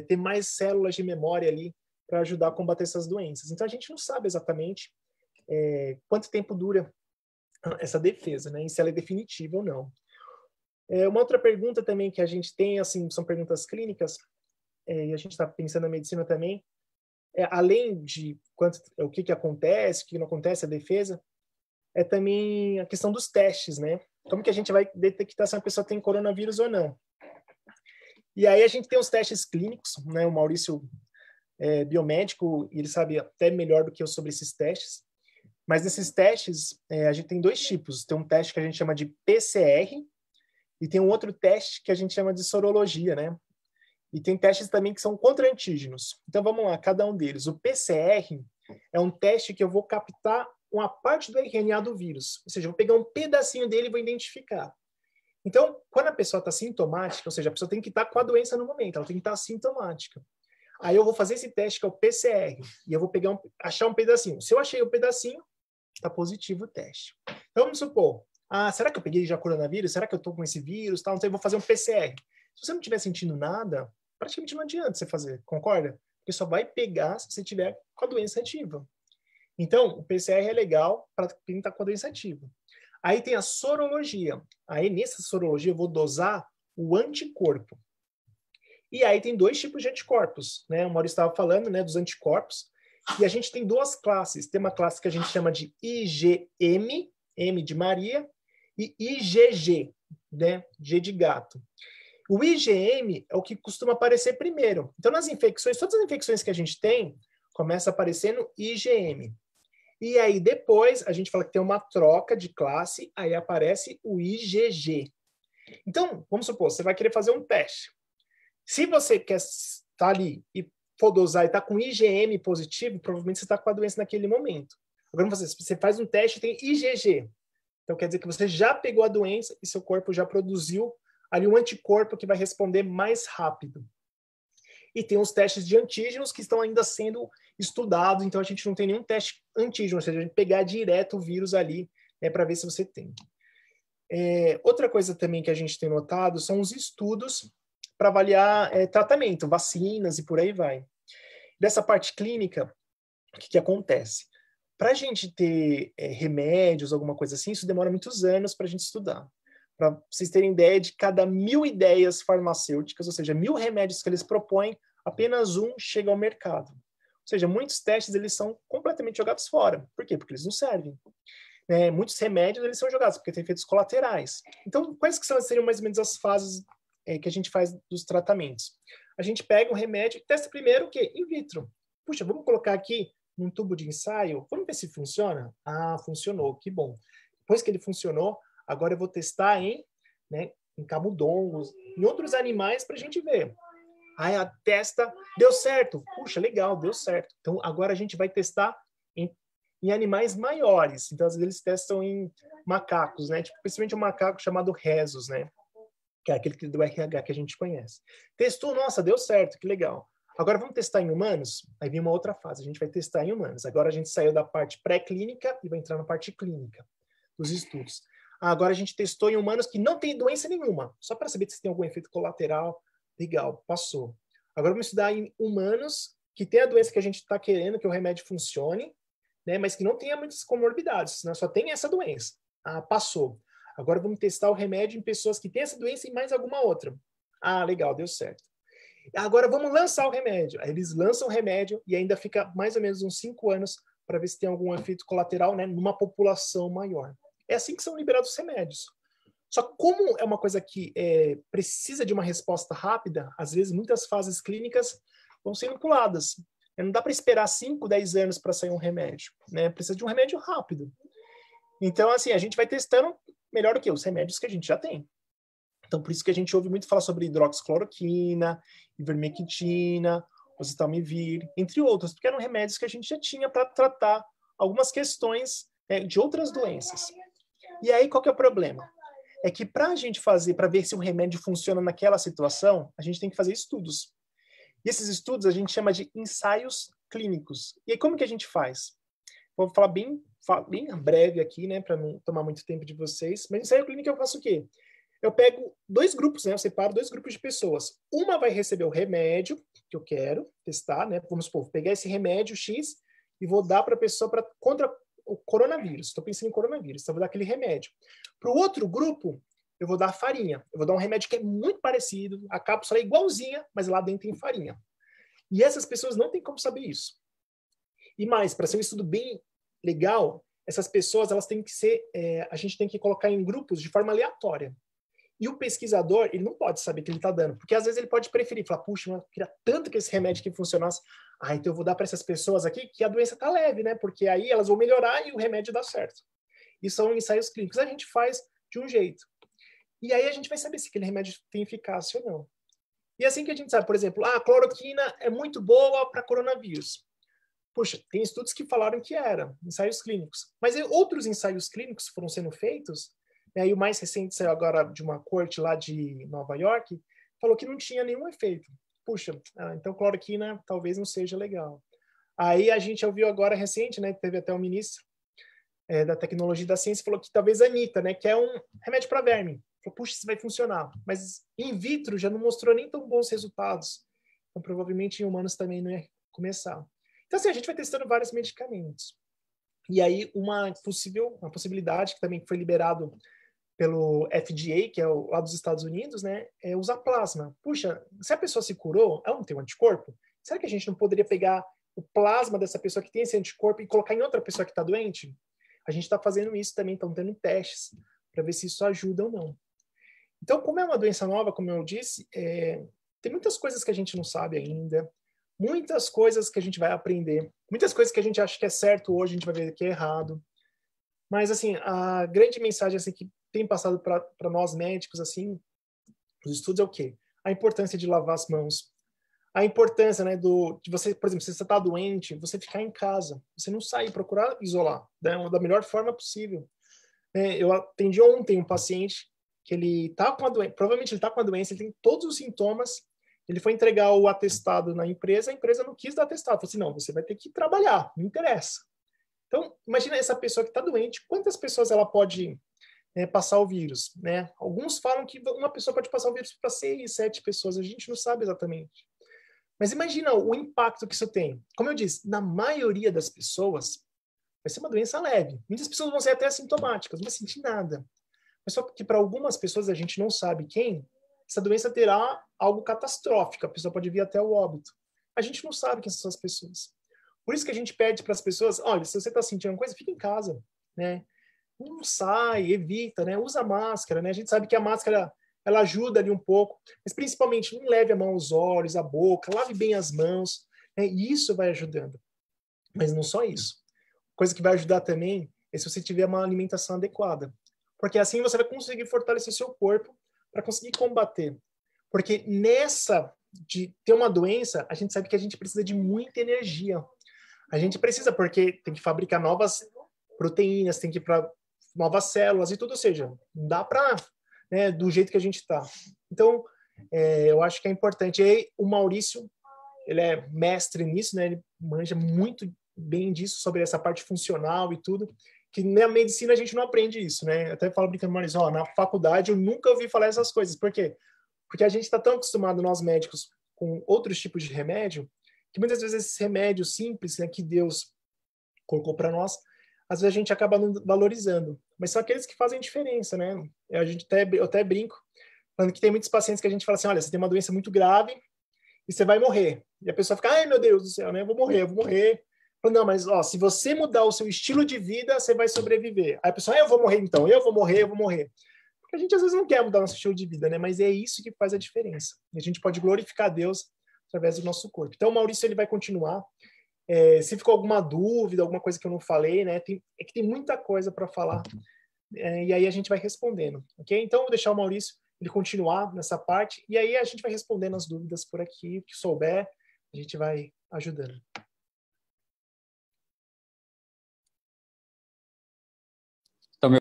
ter mais células de memória ali para ajudar a combater essas doenças. Então a gente não sabe exatamente quanto tempo dura essa defesa, né? E se ela é definitiva ou não. Uma outra pergunta também que a gente tem, assim, são perguntas clínicas, e a gente está pensando na medicina também, além de o que acontece, o que não acontece, a defesa, é também a questão dos testes, né? Como que a gente vai detectar se uma pessoa tem coronavírus ou não? E aí a gente tem os testes clínicos, né? O Maurício é biomédico, e ele sabe até melhor do que eu sobre esses testes. Mas nesses testes, a gente tem 2 tipos. Tem um teste que a gente chama de PCR, e tem um outro teste que a gente chama de sorologia, né? E tem testes também que são contra antígenos. Então, vamos lá, cada um deles. O PCR é um teste que eu vou captar uma parte do RNA do vírus. Ou seja, eu vou pegar um pedacinho dele e vou identificar. Então, quando a pessoa está sintomática, ou seja, a pessoa tem que estar com a doença no momento, ela tem que estar sintomática. Aí eu vou fazer esse teste que é o PCR, e eu vou achar um pedacinho. Se eu achei o pedacinho, está positivo o teste. Então, vamos supor, será que eu peguei já coronavírus? Será que eu estou com esse vírus? Então, eu vou fazer um PCR. Se você não estiver sentindo nada, praticamente não adianta você fazer, concorda? Porque só vai pegar se você estiver com a doença ativa. Então, o PCR é legal para quem está com a doença ativa. Aí tem a sorologia. Aí, nessa sorologia, eu vou dosar o anticorpo. E aí tem 2 tipos de anticorpos, né? O Maurício estava falando, né, dos anticorpos. E a gente tem 2 classes. Tem uma classe que a gente chama de IgM, M de Maria, e IgG, né? G de gato. O IgM é o que costuma aparecer primeiro. Então, nas infecções, todas as infecções que a gente tem, começa aparecendo IgM. E aí, depois, a gente fala que tem uma troca de classe, aí aparece o IgG. Então, vamos supor, você vai querer fazer um teste. Se você quer estar ali e for dosar e está com IgM positivo, provavelmente você está com a doença naquele momento. Agora, você faz um teste e tem IgG. Então, quer dizer que você já pegou a doença e seu corpo já produziu ali um anticorpo que vai responder mais rápido. E tem os testes de antígenos que estão ainda sendo estudados, então a gente não tem nenhum teste antígeno, ou seja, a gente pegar direto o vírus ali, né, para ver se você tem. Outra coisa também que a gente tem notado são os estudos para avaliar tratamento, vacinas e por aí vai. Dessa parte clínica, o que acontece? Para a gente ter remédios, alguma coisa assim, isso demora muitos anos para a gente estudar. Para vocês terem ideia, de cada 1000 ideias farmacêuticas, ou seja, 1000 remédios que eles propõem, apenas um chega ao mercado. Ou seja, muitos testes eles são completamente jogados fora. Por quê? Porque eles não servem. Muitos remédios eles são jogados porque têm efeitos colaterais. Então, quais que seriam mais ou menos as fases que a gente faz dos tratamentos? A gente pega um remédio e testa primeiro o quê? In vitro. Puxa, vamos colocar aqui num tubo de ensaio, vamos ver se funciona? Funcionou, que bom. Depois que ele funcionou, agora eu vou testar em camundongos, em outros animais para a gente ver. Aí a testa, deu certo. Puxa, legal, deu certo. Então, agora a gente vai testar em animais maiores. Então, às vezes eles testam em macacos, né? Principalmente um macaco chamado Rhesus, né? Que é aquele do RH que a gente conhece. Testou, nossa, deu certo, que legal. Agora vamos testar em humanos? Aí vem uma outra fase, a gente vai testar em humanos. Agora a gente saiu da parte pré-clínica e vai entrar na parte clínica dos estudos. Agora a gente testou em humanos que não tem doença nenhuma, só para saber se tem algum efeito colateral. Legal, passou. Agora vamos estudar em humanos que tem a doença que a gente está querendo que o remédio funcione, né, mas que não tenha muitas comorbidades, né, só tem essa doença. Passou. Agora vamos testar o remédio em pessoas que têm essa doença e mais alguma outra. Legal, deu certo. Agora vamos lançar o remédio. Aí eles lançam o remédio e ainda fica mais ou menos uns 5 anos para ver se tem algum efeito colateral, né, numa população maior. É assim que são liberados os remédios. Só que como é uma coisa que precisa de uma resposta rápida, às vezes muitas fases clínicas vão sendo puladas. Não dá para esperar 5, 10 anos para sair um remédio, né? Precisa de um remédio rápido. Então, assim, a gente vai testando melhor o que? Os remédios que a gente já tem. Então, por isso que a gente ouve muito falar sobre hidroxicloroquina, ivermectina, oseltamivir, entre outros, porque eram remédios que a gente já tinha para tratar algumas questões de outras doenças. E aí, qual que é o problema? É que para a gente fazer, para ver se o remédio funciona naquela situação, a gente tem que fazer estudos. E esses estudos a gente chama de ensaios clínicos. E aí, como que a gente faz? Vou falar bem breve aqui, né, para não tomar muito tempo de vocês. Mas ensaio clínico eu faço o quê? Eu pego 2 grupos, né? Eu separo 2 grupos de pessoas. Uma vai receber o remédio que eu quero testar, né? Vamos supor, vou pegar esse remédio X e vou dar para a pessoa contra o coronavírus. Estou pensando em coronavírus, então eu vou dar aquele remédio. Para o outro grupo, eu vou dar farinha. Eu vou dar um remédio que é muito parecido, a cápsula é igualzinha, mas lá dentro tem farinha. E essas pessoas não têm como saber isso. E mais, para ser um estudo bem legal, essas pessoas elas têm que ser, a gente tem que colocar em grupos de forma aleatória. E o pesquisador, ele não pode saber que ele está dando, porque às vezes ele pode preferir, falar, puxa, eu queria tanto que esse remédio aqui funcionasse, então eu vou dar para essas pessoas aqui que a doença está leve, né? Porque aí elas vão melhorar e o remédio dá certo. E são ensaios clínicos. A gente faz de um jeito. E aí a gente vai saber se aquele remédio tem eficácia ou não. E assim que a gente sabe, por exemplo, a cloroquina é muito boa para coronavírus. Puxa, tem estudos que falaram que era, ensaios clínicos. Mas outros ensaios clínicos foram sendo feitos, e o mais recente saiu agora de uma corte lá de Nova York, falou que não tinha nenhum efeito. puxa, então cloroquina talvez não seja legal. Aí a gente ouviu agora recente, né, teve até o ministro da tecnologia e da ciência, falou que talvez a Anitta, né, que é um remédio para verme. Falou, puxa, isso vai funcionar. Mas in vitro já não mostrou nem tão bons resultados. Então, provavelmente em humanos também não ia começar. Então, assim, a gente vai testando vários medicamentos. E aí, uma possibilidade que também foi liberado pelo FDA, que é lá dos Estados Unidos, né, é usar plasma. Puxa, se a pessoa se curou, ela não tem um anticorpo? Será que a gente não poderia pegar o plasma dessa pessoa que tem esse anticorpo e colocar em outra pessoa que está doente? A gente está fazendo isso também, estão tendo testes para ver se isso ajuda ou não. Então, como é uma doença nova, como eu disse, tem muitas coisas que a gente não sabe ainda, muitas coisas que a gente vai aprender, muitas coisas que a gente acha que é certo hoje, a gente vai ver que é errado. Mas, assim, a grande mensagem assim, que tem passado para nós médicos, assim, os estudos é o quê? A importância de lavar as mãos. A importância, né, de você, por exemplo, se você está doente, você ficar em casa, você não sair, procurar isolar, né, da melhor forma possível. Eu atendi ontem um paciente que ele está com a doença, provavelmente ele está com a doença, ele tem todos os sintomas, ele foi entregar o atestado na empresa, a empresa não quis dar atestado, falou assim, não, você vai ter que trabalhar, não interessa. Então, imagina essa pessoa que está doente, quantas pessoas ela pode passar o vírus, né? Alguns falam que uma pessoa pode passar o vírus para 6, 7 pessoas, a gente não sabe exatamente. Mas imagina o impacto que isso tem. Como eu disse, na maioria das pessoas, vai ser uma doença leve. Muitas pessoas vão ser até assintomáticas, não vai sentir nada. Mas só que para algumas pessoas, a gente não sabe quem, essa doença terá algo catastrófico. A pessoa pode vir até o óbito. A gente não sabe quem são essas pessoas. Por isso que a gente pede para as pessoas, olha, se você está sentindo uma coisa, fica em casa, né? Não sai, evita, né? Usa máscara, né? A gente sabe que a máscara, ela ajuda ali um pouco, mas principalmente não leve a mão aos olhos, à boca, lave bem as mãos, né? E isso vai ajudando. Mas não só isso. Coisa que vai ajudar também é se você tiver uma alimentação adequada. Porque assim você vai conseguir fortalecer seu corpo para conseguir combater. Porque nessa de ter uma doença, a gente sabe que a gente precisa de muita energia. A gente precisa, porque tem que fabricar novas proteínas, tem que ir para novas células e tudo, ou seja, não dá para, né, do jeito que a gente está. Então, eu acho que é importante. E aí, o Maurício, ele é mestre nisso, né? Ele manja muito bem disso, sobre essa parte funcional e tudo, que na medicina a gente não aprende isso, né? Eu até falo brincando, Maurício, na faculdade eu nunca ouvi falar essas coisas. Por quê? Porque a gente está tão acostumado, nós médicos, com outros tipos de remédio, que muitas vezes esses remédios simples, né, que Deus colocou para nós, às vezes a gente acaba não valorizando. Mas são aqueles que fazem diferença, né? Eu até brinco, falando que tem muitos pacientes que a gente fala assim, olha, você tem uma doença muito grave e você vai morrer. E a pessoa fica, ai meu Deus do céu, né? Eu vou morrer. Falo, não, mas ó, se você mudar o seu estilo de vida, você vai sobreviver. Aí a pessoa, eu vou morrer então, eu vou morrer. Porque a gente às vezes não quer mudar nosso estilo de vida, né? Mas é isso que faz a diferença. E a gente pode glorificar Deus através do nosso corpo. Então o Maurício, ele vai continuar. Se ficou alguma dúvida, alguma coisa que eu não falei, né? É que tem muita coisa para falar. E aí a gente vai respondendo, ok? Então, eu vou deixar o Maurício ele continuar nessa parte, e aí a gente vai respondendo as dúvidas por aqui, o que souber, a gente vai ajudando. Então,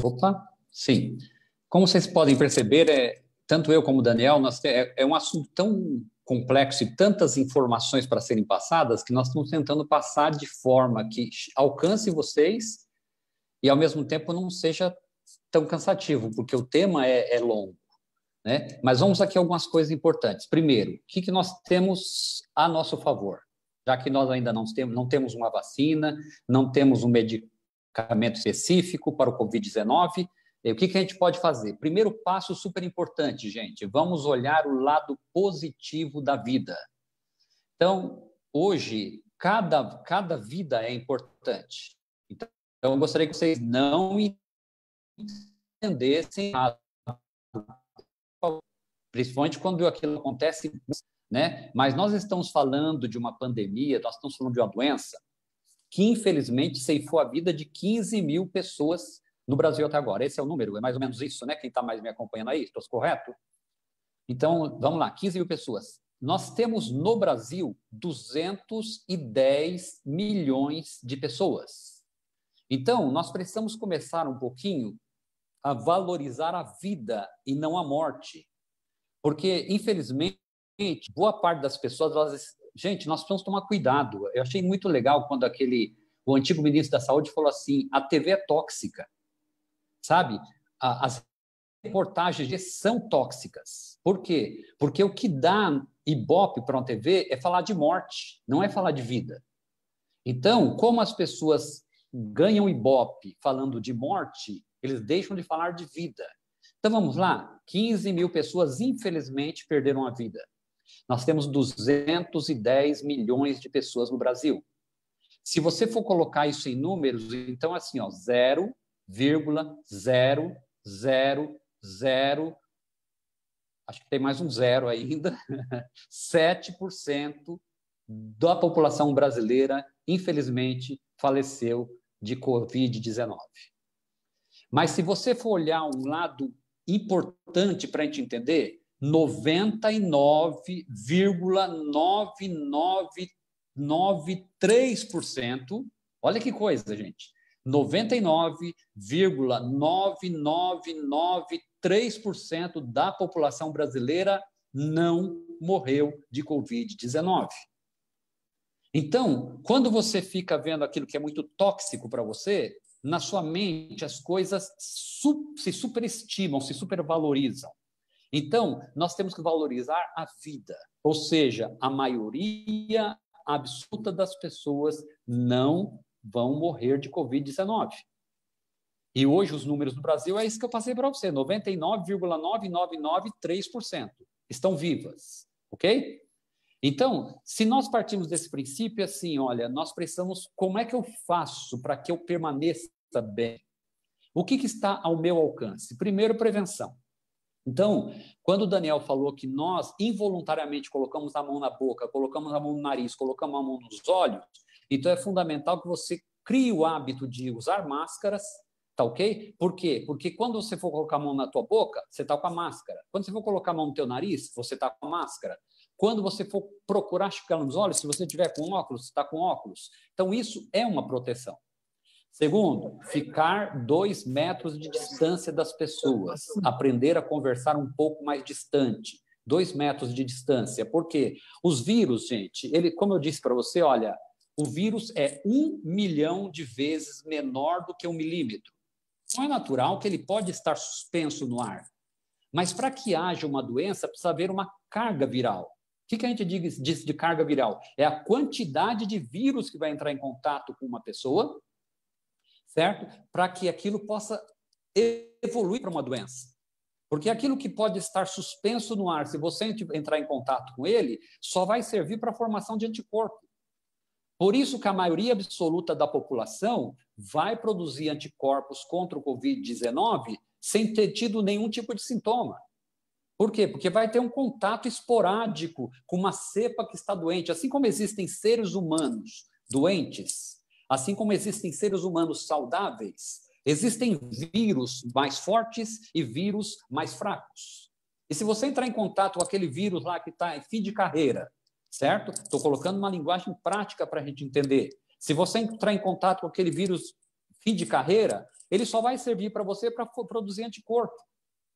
Opa, sim. Como vocês podem perceber, tanto eu como o Daniel, é um assunto tão complexo e tantas informações para serem passadas que nós estamos tentando passar de forma que alcance vocês e, ao mesmo tempo, não seja tão cansativo, porque o tema é longo, né? Mas vamos aqui a algumas coisas importantes. Primeiro, o que nós temos a nosso favor? Já que nós ainda não temos uma vacina, não temos um medicamento específico para o Covid-19, o que a gente pode fazer? Primeiro passo super importante, gente, vamos olhar o lado positivo da vida. Então, hoje, cada vida é importante. Então, eu gostaria que vocês não entendessem nada, principalmente quando aquilo acontece, né? Mas nós estamos falando de uma pandemia, nós estamos falando de uma doença que, infelizmente, ceifou a vida de 15 mil pessoas no Brasil até agora. Esse é o número, é mais ou menos isso, né? Quem está mais me acompanhando aí, estou correto? Então, vamos lá, 15 mil pessoas. Nós temos no Brasil 210 milhões de pessoas. Então, nós precisamos começar um pouquinho a valorizar a vida e não a morte. Porque, infelizmente, boa parte das pessoas, gente, nós precisamos tomar cuidado. Eu achei muito legal quando o antigo ministro da Saúde falou assim, a TV é tóxica, sabe? As reportagens são tóxicas. Por quê? Porque o que dá ibope para uma TV é falar de morte, não é falar de vida. Então, como as pessoas ganham ibope falando de morte, eles deixam de falar de vida. Então, vamos lá, 15 mil pessoas, infelizmente, perderam a vida. Nós temos 210 milhões de pessoas no Brasil. Se você for colocar isso em números, então, assim, ó, 0,000, acho que tem mais um zero ainda, 7% da população brasileira, infelizmente, faleceu de Covid-19. Mas se você for olhar um lado importante para a gente entender, 99,9993%, olha que coisa, gente, 99,9993% da população brasileira não morreu de Covid-19. Então, quando você fica vendo aquilo que é muito tóxico para você, na sua mente as coisas se superestimam, se supervalorizam. Então, nós temos que valorizar a vida, ou seja, a maioria absoluta das pessoas não vão morrer de Covid-19. E hoje os números do Brasil é isso que eu passei para você, 99,9993% estão vivas, ok? Então, se nós partimos desse princípio, assim, olha, nós precisamos, como é que eu faço para que eu permaneça bem? O que está ao meu alcance? Primeiro, prevenção. Então, quando o Daniel falou que nós involuntariamente colocamos a mão na boca, colocamos a mão no nariz, colocamos a mão nos olhos, então é fundamental que você crie o hábito de usar máscaras, tá ok? Por quê? Porque quando você for colocar a mão na tua boca, você está com a máscara. Quando você for colocar a mão no teu nariz, você está com a máscara. Quando você for procurar ficar nos olhos, se você tiver com óculos, você está com óculos. Então, isso é uma proteção. Segundo, ficar 2 metros de distância das pessoas. Aprender a conversar um pouco mais distante. 2 metros de distância. Por quê? Os vírus, gente, como eu disse para você, olha, o vírus é 1 milhão de vezes menor do que 1 milímetro. Não é natural que ele pode estar suspenso no ar. Mas para que haja uma doença, precisa haver uma carga viral. O que a gente diz de carga viral? É a quantidade de vírus que vai entrar em contato com uma pessoa, certo? Para que aquilo possa evoluir para uma doença. Porque aquilo que pode estar suspenso no ar, se você entrar em contato com ele, só vai servir para a formação de anticorpo. Por isso que a maioria absoluta da população vai produzir anticorpos contra o Covid-19 sem ter tido nenhum tipo de sintoma. Por quê? Porque vai ter um contato esporádico com uma cepa que está doente. Assim como existem seres humanos doentes, assim como existem seres humanos saudáveis, existem vírus mais fortes e vírus mais fracos. E se você entrar em contato com aquele vírus lá que está em fim de carreira, certo? Estou colocando uma linguagem prática para a gente entender. Se você entrar em contato com aquele vírus fim de carreira, ele só vai servir para você para produzir anticorpo.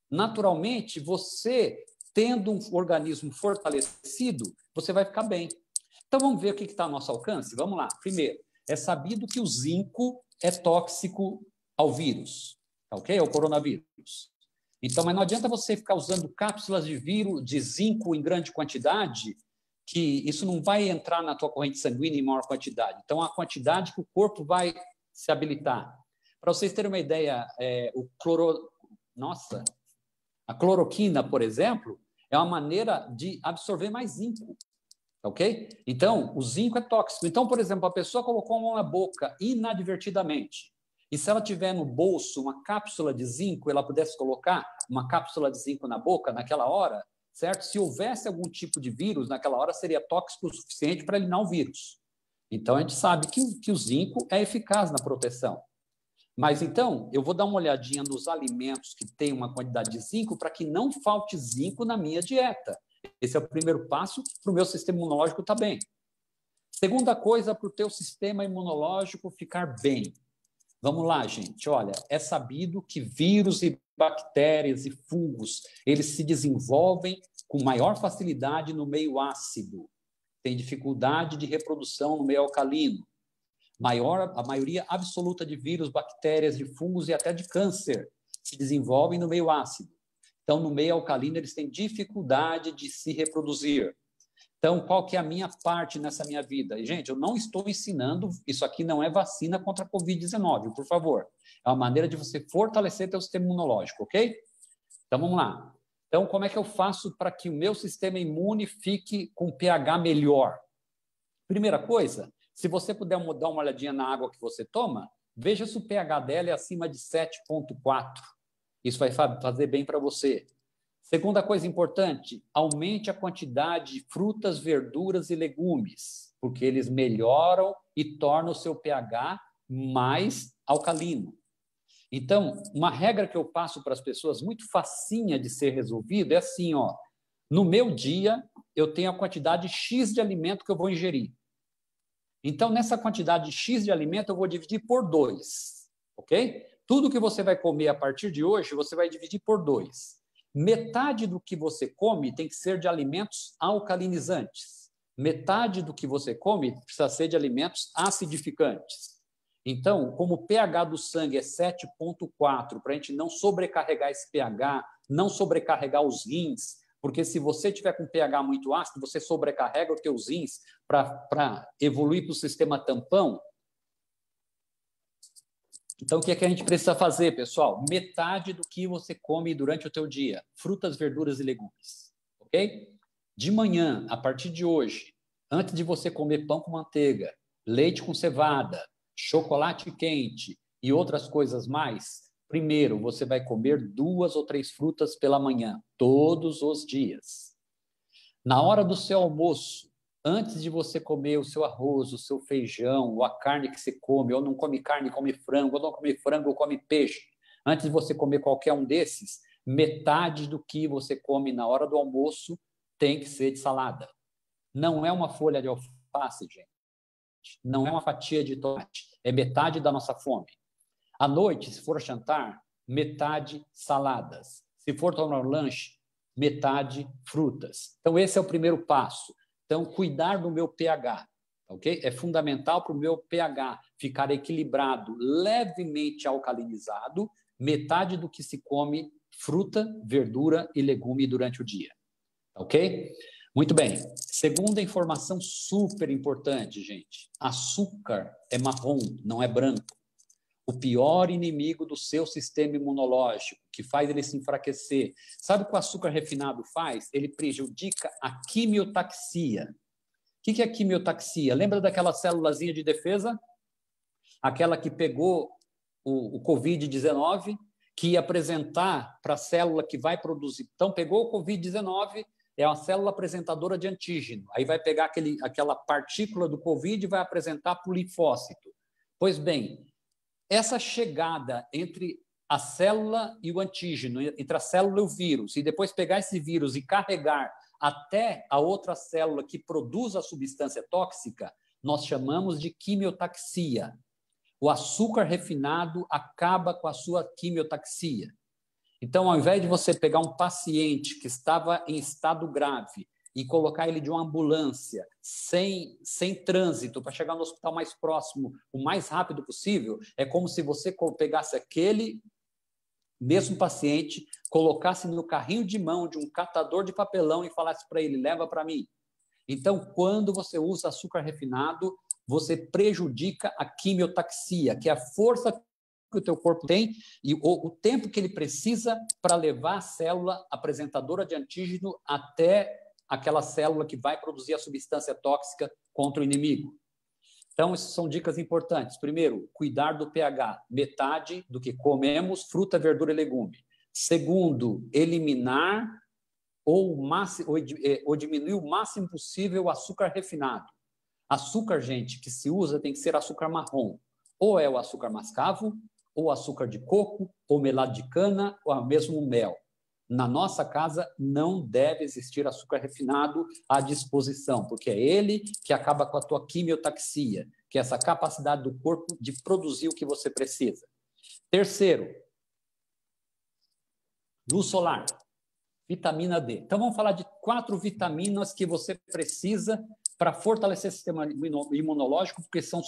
Naturalmente, você, tendo um organismo fortalecido, você vai ficar bem. Então, vamos ver o que está ao nosso alcance? Vamos lá. Primeiro, é sabido que o zinco é tóxico ao vírus, ok? Ao coronavírus. Então, mas não adianta você ficar usando cápsulas de zinco em grande quantidade, que isso não vai entrar na tua corrente sanguínea em maior quantidade. Então, a quantidade que o corpo vai se habilitar. Para vocês terem uma ideia, a cloroquina, por exemplo, é uma maneira de absorver mais zinco, ok? Então, o zinco é tóxico. Então, por exemplo, a pessoa colocou a mão na boca inadvertidamente, e se ela tiver no bolso uma cápsula de zinco, ela pudesse colocar uma cápsula de zinco na boca naquela hora, certo? Se houvesse algum tipo de vírus, naquela hora seria tóxico o suficiente para eliminar o vírus. Então, a gente sabe que o zinco é eficaz na proteção. Mas, então, eu vou dar uma olhadinha nos alimentos que têm uma quantidade de zinco para que não falte zinco na minha dieta. Esse é o primeiro passo para o meu sistema imunológico estar bem. Segunda coisa, para o teu sistema imunológico ficar bem. Vamos lá, gente. Olha, é sabido que vírus e bactérias e fungos, eles se desenvolvem com maior facilidade no meio ácido, tem dificuldade de reprodução no meio alcalino. A maioria absoluta de vírus, bactérias, de fungos e até de câncer se desenvolvem no meio ácido. Então, no meio alcalino, eles têm dificuldade de se reproduzir. Então, qual que é a minha parte nessa minha vida? Gente, eu não estou ensinando, isso aqui não é vacina contra a Covid-19, por favor. É uma maneira de você fortalecer seu sistema imunológico, ok? Então, vamos lá. Então, como é que eu faço para que o meu sistema imune fique com pH melhor? Primeira coisa, se você puder dar uma olhadinha na água que você toma, veja se o pH dela é acima de 7,4. Isso vai fazer bem para você. Segunda coisa importante, aumente a quantidade de frutas, verduras e legumes, porque eles melhoram e tornam o seu pH mais alcalino. Então, uma regra que eu passo para as pessoas, muito facinha de ser resolvida, é assim, ó, no meu dia, eu tenho a quantidade X de alimento que eu vou ingerir. Então, nessa quantidade X de alimento, eu vou dividir por 2, ok? Tudo que você vai comer a partir de hoje, você vai dividir por 2. Metade do que você come tem que ser de alimentos alcalinizantes. Metade do que você come precisa ser de alimentos acidificantes. Então, como o pH do sangue é 7,4, para a gente não sobrecarregar esse pH, não sobrecarregar os rins, porque se você tiver com pH muito ácido, você sobrecarrega os teus rins para evoluir para o sistema tampão. Então, o que é que a gente precisa fazer, pessoal? Metade do que você come durante o teu dia. Frutas, verduras e legumes. Ok? De manhã, a partir de hoje, antes de você comer pão com manteiga, leite com cevada, chocolate quente e outras coisas mais, primeiro, você vai comer 2 ou 3 frutas pela manhã, todos os dias. Na hora do seu almoço, antes de você comer o seu arroz, o seu feijão, ou a carne que você come, ou não come carne, come frango, ou não come frango, ou come peixe, antes de você comer qualquer um desses, metade do que você come na hora do almoço tem que ser de salada. Não é uma folha de alface, gente. Não é uma fatia de tomate. É metade da nossa fome. À noite, se for jantar, metade saladas. Se for tomar um lanche, metade frutas. Então, esse é o primeiro passo. Então, cuidar do meu pH, ok? É fundamental para o meu pH ficar equilibrado, levemente alcalinizado, metade do que se come fruta, verdura e legume durante o dia, ok? Muito bem. Segunda informação super importante, gente. Açúcar é marrom, não é branco. O pior inimigo do seu sistema imunológico, que faz ele se enfraquecer. Sabe o que o açúcar refinado faz? Ele prejudica a quimiotaxia. O que é quimiotaxia? Lembra daquela célulazinha de defesa? Aquela que pegou o Covid-19, que ia apresentar para a célula que vai produzir. Então, pegou o Covid-19, é uma célula apresentadora de antígeno. Aí vai pegar aquela partícula do Covid e vai apresentar para o linfócito. Pois bem, essa chegada entre a célula e o antígeno, entre a célula e o vírus, e depois pegar esse vírus e carregar até a outra célula que produz a substância tóxica, nós chamamos de quimiotaxia. O açúcar refinado acaba com a sua quimiotaxia. Então, ao invés de você pegar um paciente que estava em estado grave e colocar ele de uma ambulância sem trânsito para chegar no hospital mais próximo o mais rápido possível, é como se você pegasse aquele mesmo paciente, colocasse no carrinho de mão de um catador de papelão e falasse para ele, leva para mim. Então, quando você usa açúcar refinado, você prejudica a quimiotaxia, que é a força que o teu corpo tem e o tempo que ele precisa para levar a célula apresentadora de antígeno até aquela célula que vai produzir a substância tóxica contra o inimigo. Então, essas são dicas importantes. Primeiro, cuidar do pH, metade do que comemos, fruta, verdura e legume. Segundo, eliminar ou diminuir o máximo possível o açúcar refinado. Açúcar, gente, que se usa tem que ser açúcar marrom. Ou é o açúcar mascavo, ou açúcar de coco, ou melado de cana, ou mesmo mel. Na nossa casa não deve existir açúcar refinado à disposição, porque é ele que acaba com a tua quimiotaxia, que é essa capacidade do corpo de produzir o que você precisa. Terceiro, luz solar. Vitamina D. Então, vamos falar de 4 vitaminas que você precisa para fortalecer o sistema imunológico, porque são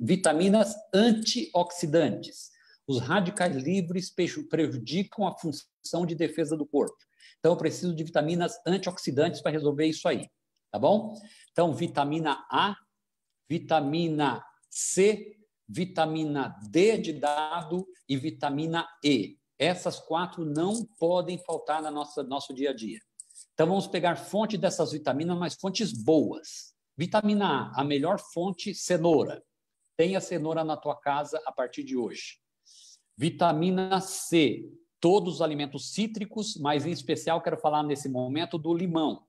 vitaminas antioxidantes. Os radicais livres prejudicam a função de defesa do corpo. Então, eu preciso de vitaminas antioxidantes para resolver isso aí, tá bom? Então, vitamina A, vitamina C, vitamina D de dado e vitamina E. Essas 4 não podem faltar no nosso dia a dia. Então, vamos pegar fonte dessas vitaminas, mas fontes boas. Vitamina A, a melhor fonte, cenoura. Tenha cenoura na tua casa a partir de hoje. Vitamina C, todos os alimentos cítricos, mas em especial quero falar nesse momento do limão.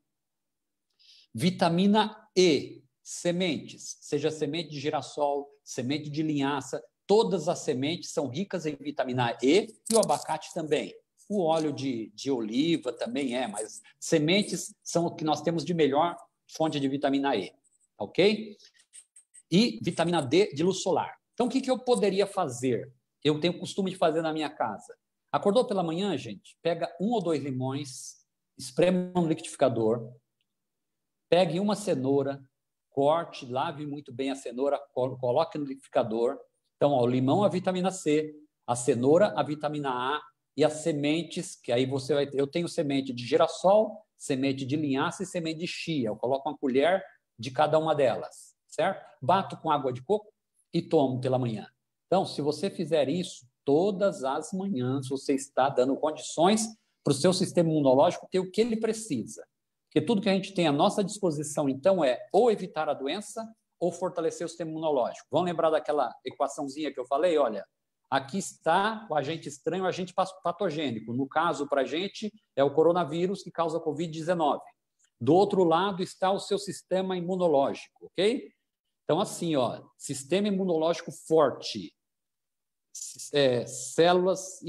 Vitamina E, sementes, seja semente de girassol, semente de linhaça, todas as sementes são ricas em vitamina E e o abacate também. O óleo de oliva também mas sementes são o que nós temos de melhor fonte de vitamina E, ok? E vitamina D de luz solar. Então, o que eu poderia fazer? Eu tenho o costume de fazer na minha casa. Acordou pela manhã, gente? Pega 1 ou 2 limões, espreme no liquidificador, pegue uma cenoura, corte, lave muito bem a cenoura, coloque no liquidificador. Então, o limão, a vitamina C, a cenoura, a vitamina A e as sementes, que aí você vai ter. Eu tenho semente de girassol, semente de linhaça e semente de chia. Eu coloco uma colher de cada uma delas, certo? Bato com água de coco e tomo pela manhã. Então, se você fizer isso todas as manhãs, você está dando condições para o seu sistema imunológico ter o que ele precisa. Porque tudo que a gente tem à nossa disposição, então, é ou evitar a doença ou fortalecer o sistema imunológico. Vamos lembrar daquela equaçãozinha que eu falei? Olha, aqui está o agente estranho, o agente patogênico. No caso, para a gente, é o coronavírus que causa Covid-19. Do outro lado está o seu sistema imunológico, ok? Então, assim, sistema imunológico forte, células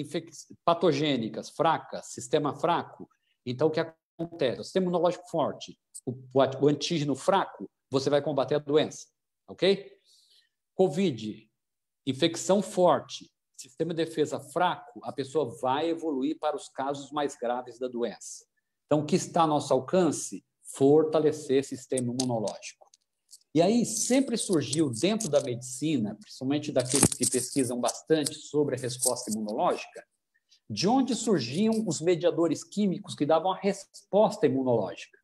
patogênicas, fracas, sistema fraco. Então, o que acontece? O sistema imunológico forte, o antígeno fraco, você vai combater a doença, ok? Covid, infecção forte, sistema de defesa fraco, a pessoa vai evoluir para os casos mais graves da doença. Então, o que está ao nosso alcance? Fortalecer o sistema imunológico. E aí sempre surgiu dentro da medicina, principalmente daqueles que pesquisam bastante sobre a resposta imunológica, de onde surgiam os mediadores químicos que davam a resposta imunológica.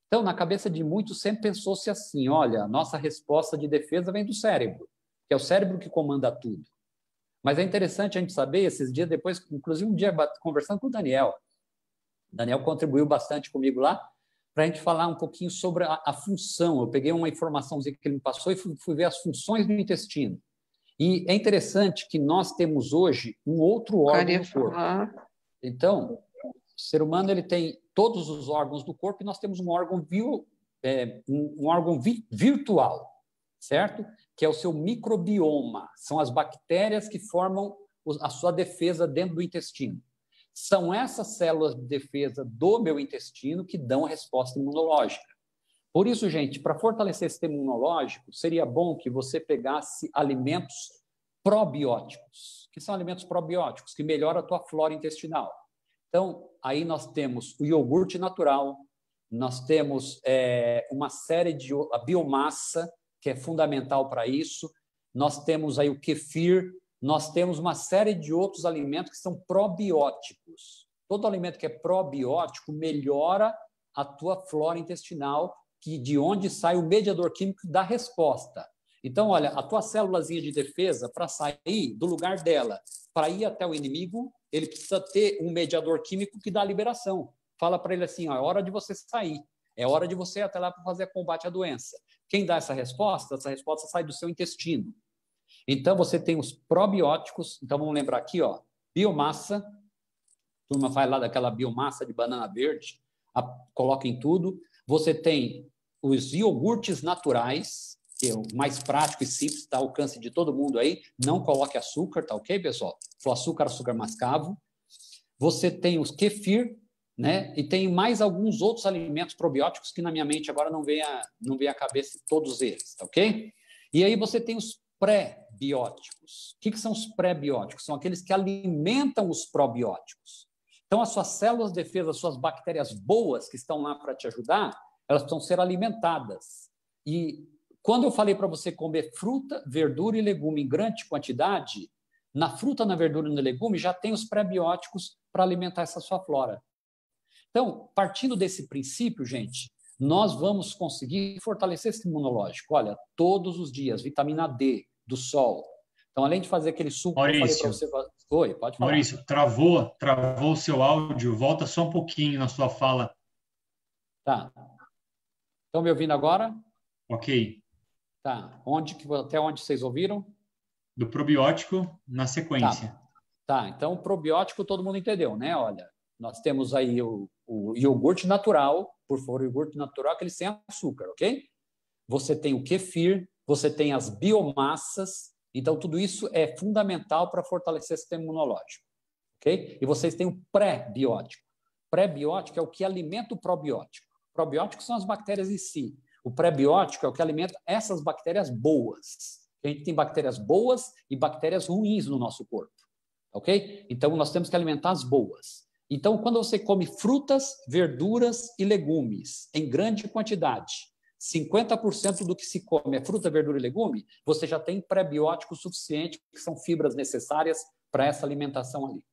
Então, na cabeça de muitos sempre pensou-se assim, olha, a nossa resposta de defesa vem do cérebro, que é o cérebro que comanda tudo. Mas é interessante a gente saber, esses dias depois, inclusive um dia conversando com o Daniel contribuiu bastante comigo lá, para a gente falar um pouquinho sobre a função. Eu peguei uma informaçãozinha que ele me passou e fui ver as funções do intestino. E é interessante que nós temos hoje um outro órgão no corpo. Então, o ser humano ele tem todos os órgãos do corpo e nós temos um órgão virtual, certo? Que é o seu microbioma. São as bactérias que formam a sua defesa dentro do intestino. São essas células de defesa do meu intestino que dão a resposta imunológica. Por isso, gente, para fortalecer o sistema imunológico, seria bom que você pegasse alimentos probióticos. O que são alimentos probióticos? Que melhoram a tua flora intestinal. Então, aí nós temos o iogurte natural, nós temos uma série de a biomassa, que é fundamental para isso, nós temos aí o kefir, nós temos uma série de outros alimentos que são probióticos. Todo alimento que é probiótico melhora a tua flora intestinal, de onde sai o mediador químico da resposta. Então, olha, a tua célulazinha de defesa, para sair do lugar dela, para ir até o inimigo, ele precisa ter um mediador químico que dá a liberação. Fala para ele assim, é hora de você sair, é hora de você ir até lá para fazer combate à doença. Quem dá essa resposta sai do seu intestino. Então, você tem os probióticos. Então, vamos lembrar aqui, biomassa. A turma faz lá daquela biomassa de banana verde, coloca em tudo. Você tem os iogurtes naturais, que é o mais prático e simples, está ao alcance de todo mundo aí. Não coloque açúcar, tá ok, pessoal? Se for açúcar mascavo. Você tem os kefir, né? E tem mais alguns outros alimentos probióticos que na minha mente agora não vem à cabeça todos eles, tá ok? E aí você tem os pré-bióticos. O que são os pré-bióticos? São aqueles que alimentam os probióticos. Então, as suas células de defesa, as suas bactérias boas que estão lá para te ajudar, elas precisam ser alimentadas. E quando eu falei para você comer fruta, verdura e legume em grande quantidade, na fruta, na verdura e no legume já tem os pré-bióticos para alimentar essa sua flora. Então, partindo desse princípio, gente, nós vamos conseguir fortalecer esse imunológico. Olha, todos os dias, vitamina D do sol. Então, além de fazer aquele suco que eu falei para você... Oi, pode falar. Maurício, travou o seu áudio. Volta só um pouquinho na sua fala. Tá. Estão me ouvindo agora? Ok. Tá. Até onde vocês ouviram? Do probiótico na sequência. Tá. Então, o probiótico todo mundo entendeu, né? Olha, nós temos aí o iogurte natural, por favor, o iogurte natural, aquele sem açúcar, ok? Você tem o kefir, você tem as biomassas, então tudo isso é fundamental para fortalecer o sistema imunológico, ok? E vocês têm o pré-biótico. Pré-biótico é o que alimenta o probiótico. Probióticos são as bactérias em si. O pré-biótico é o que alimenta essas bactérias boas. A gente tem bactérias boas e bactérias ruins no nosso corpo, ok? Então, nós temos que alimentar as boas. Então, quando você come frutas, verduras e legumes em grande quantidade, 50% do que se come é fruta, verdura e legume, você já tem pré-biótico suficiente, que são fibras necessárias para essa alimentação ali.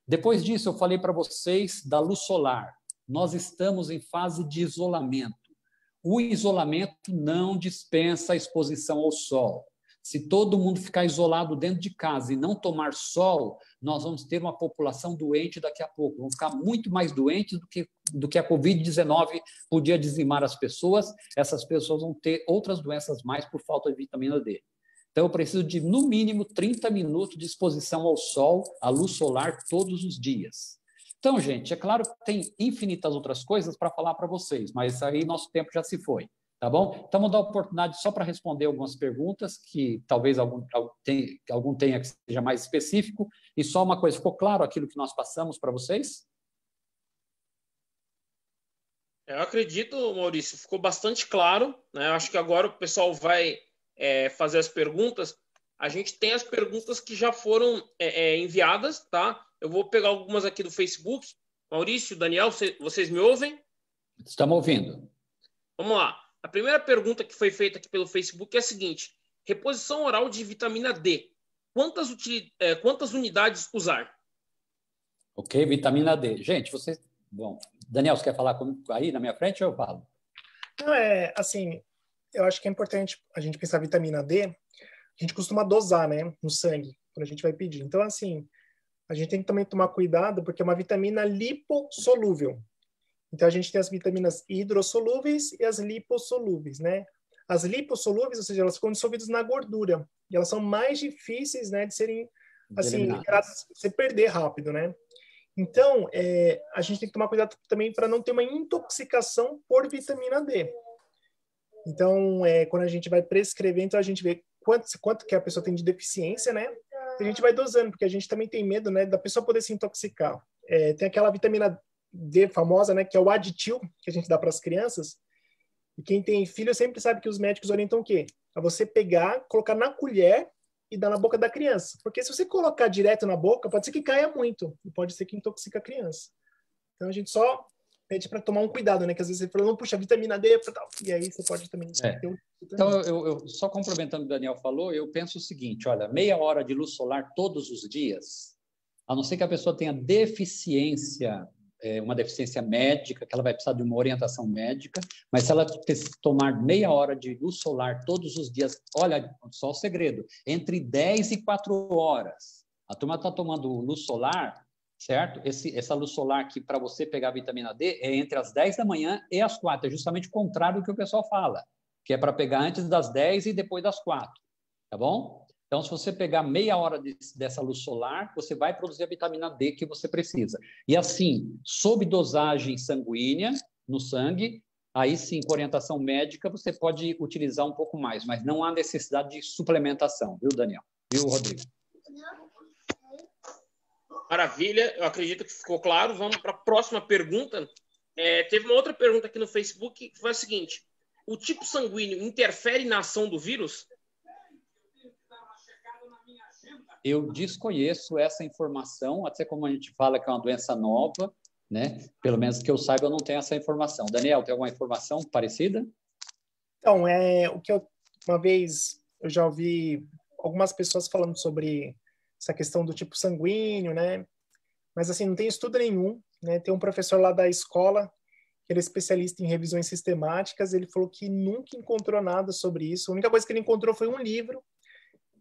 Depois disso, eu falei para vocês da luz solar. Nós estamos em fase de isolamento. O isolamento não dispensa a exposição ao sol. Se todo mundo ficar isolado dentro de casa e não tomar sol, nós vamos ter uma população doente daqui a pouco. Vão ficar muito mais doentes do que a Covid-19 podia dizimar as pessoas. Essas pessoas vão ter outras doenças mais por falta de vitamina D. Então, eu preciso de, no mínimo, 30 minutos de exposição ao sol, à luz solar, todos os dias. Então, gente, é claro que tem infinitas outras coisas para falar para vocês, mas aí nosso tempo já se foi. Tá bom? Então, vou dar a oportunidade só para responder algumas perguntas, que talvez algum tenha que seja mais específico. E só uma coisa, ficou claro aquilo que nós passamos para vocês? Eu acredito, Maurício, ficou bastante claro, né? Eu acho que agora o pessoal vai fazer as perguntas. A gente tem as perguntas que já foram enviadas, tá? Eu vou pegar algumas aqui do Facebook. Maurício, Daniel, vocês me ouvem? Estamos ouvindo. Vamos lá. A primeira pergunta que foi feita aqui pelo Facebook é a seguinte: reposição oral de vitamina D. Quantas unidades usar? Ok, vitamina D. Gente, vocês... Bom, Daniel, você quer falar aí na minha frente ou eu falo? Não, assim, eu acho que é importante a gente pensar vitamina D. A gente costuma dosar, né, no sangue, quando a gente vai pedir. Então, assim, a gente tem que também tomar cuidado, porque é uma vitamina lipossolúvel. Então, a gente tem as vitaminas hidrossolúveis e as lipossolúveis, né? As lipossolúveis, ou seja, elas ficam dissolvidas na gordura. E elas são mais difíceis, né, de serem, assim, você perder rápido, né? Então, a gente tem que tomar cuidado também para não ter uma intoxicação por vitamina D. Então, quando a gente vai prescrever, então a gente vê quanto que a pessoa tem de deficiência, né? E a gente vai dosando, porque a gente também tem medo, né, da pessoa poder se intoxicar. Tem aquela vitamina D famosa, né, que é o aditil, que a gente dá para as crianças. E quem tem filho sempre sabe que os médicos orientam o quê? A você pegar, colocar na colher e dar na boca da criança. Porque se você colocar direto na boca, pode ser que caia muito. E pode ser que intoxique a criança. Então a gente só pede para tomar um cuidado, né? Que às vezes você fala, não, puxa, vitamina D, tal. E aí você pode também ter um... Então, eu só complementando o que o Daniel falou, eu penso o seguinte, olha, meia hora de luz solar todos os dias, a não ser que a pessoa tenha deficiência, uma deficiência médica, que ela vai precisar de uma orientação médica, mas se ela tomar meia hora de luz solar todos os dias, olha, só o segredo, entre 10 e 4 horas, a turma está tomando luz solar, certo? Essa luz solar aqui, para você pegar a vitamina D, é entre as 10 da manhã e as 4, é justamente o contrário do que o pessoal fala, que é para pegar antes das 10 e depois das 4, tá bom? Então, se você pegar meia hora dessa luz solar, você vai produzir a vitamina D que você precisa. E assim, sob dosagem sanguínea, no sangue, aí sim, com orientação médica, você pode utilizar um pouco mais, mas não há necessidade de suplementação, viu, Daniel? Viu, Rodrigo? Maravilha, eu acredito que ficou claro. Vamos para a próxima pergunta. Teve uma outra pergunta aqui no Facebook, que foi a seguinte: o tipo sanguíneo interfere na ação do vírus? eu desconheço essa informação, até como a gente fala que é uma doença nova, né? Pelo menos que eu saiba, eu não tenho essa informação. Daniel, tem alguma informação parecida? Então, uma vez eu já ouvi algumas pessoas falando sobre essa questão do tipo sanguíneo, né? Mas assim, não tem estudo nenhum, né? Tem um professor lá da escola, que ele é especialista em revisões sistemáticas, ele falou que nunca encontrou nada sobre isso. A única coisa que ele encontrou foi um livro.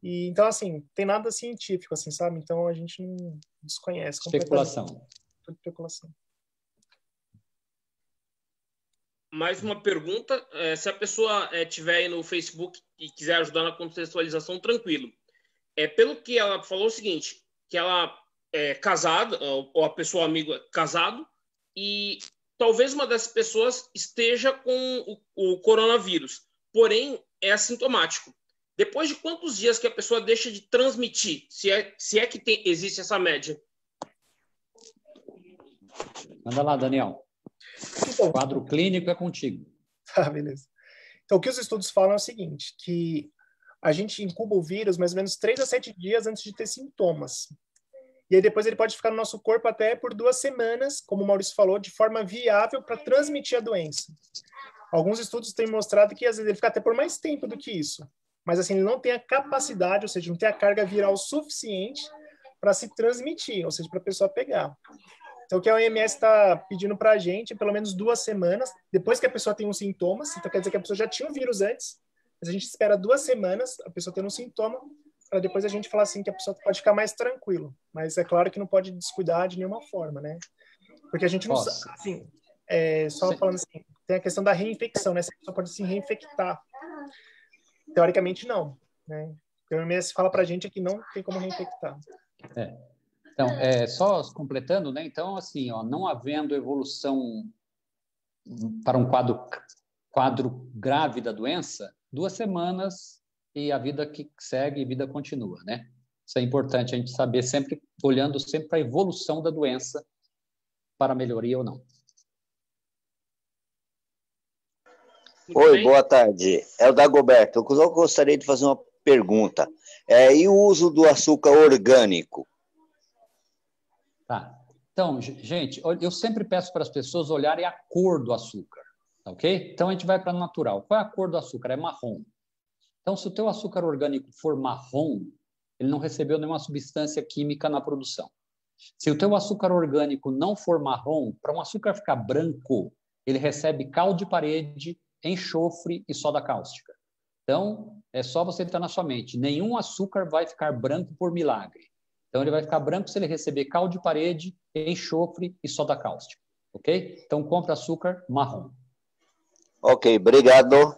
E então assim, tem nada científico assim, sabe? Então a gente não desconhece completamente. Especulação. Especulação. Mais uma pergunta, se a pessoa estiver aí no Facebook e quiser ajudar na contextualização, tranquilo. Pelo que ela falou o seguinte, que ela é casada, ou a pessoa amiga é casado, e talvez uma dessas pessoas esteja com o coronavírus, porém é assintomático. Depois de quantos dias que a pessoa deixa de transmitir, se é que existe essa média? Manda lá, Daniel. Então, o quadro clínico é contigo. Tá, beleza. Então, o que os estudos falam é o seguinte, que a gente incuba o vírus mais ou menos 3 a 7 dias antes de ter sintomas. E aí depois ele pode ficar no nosso corpo até por 2 semanas, como o Maurício falou, de forma viável para transmitir a doença. Alguns estudos têm mostrado que às vezes ele fica até por mais tempo do que isso. Mas assim, ele não tem a capacidade, ou seja, não tem a carga viral suficiente para se transmitir, ou seja, para a pessoa pegar. Então, o que a OMS está pedindo para a gente é pelo menos 2 semanas, depois que a pessoa tem os sintomas, então quer dizer que a pessoa já tinha o vírus antes, mas a gente espera 2 semanas, a pessoa tendo um sintoma, para depois a gente falar assim que a pessoa pode ficar mais tranquilo. Mas é claro que não pode descuidar de nenhuma forma, né? Porque a gente não sabe, assim, só falando assim, tem a questão da reinfecção, né? Se a pessoa pode se reinfectar. Teoricamente, não, né? Então, a OMS fala para a gente que não tem como reinfectar. Então, só completando, né? Então, assim, não havendo evolução para um quadro grave da doença, 2 semanas e a vida que segue, a vida continua, né? Isso é importante a gente saber, sempre olhando sempre para a evolução da doença para melhoria ou não. Oi, boa tarde. É o Dagoberto. Eu gostaria de fazer uma pergunta. E o uso do açúcar orgânico? Tá. Então, gente, eu sempre peço para as pessoas olharem a cor do açúcar, tá, ok? Então, a gente vai para a natural. Qual é a cor do açúcar? É marrom. Então, se o teu açúcar orgânico for marrom, ele não recebeu nenhuma substância química na produção. Se o teu açúcar orgânico não for marrom, para um açúcar ficar branco, ele recebe cal de parede, enxofre e soda cáustica. Então, é só você ter na sua mente, nenhum açúcar vai ficar branco por milagre. Então, ele vai ficar branco se ele receber cal de parede, enxofre e soda cáustica. Ok? Então, compra açúcar marrom. Ok, obrigado.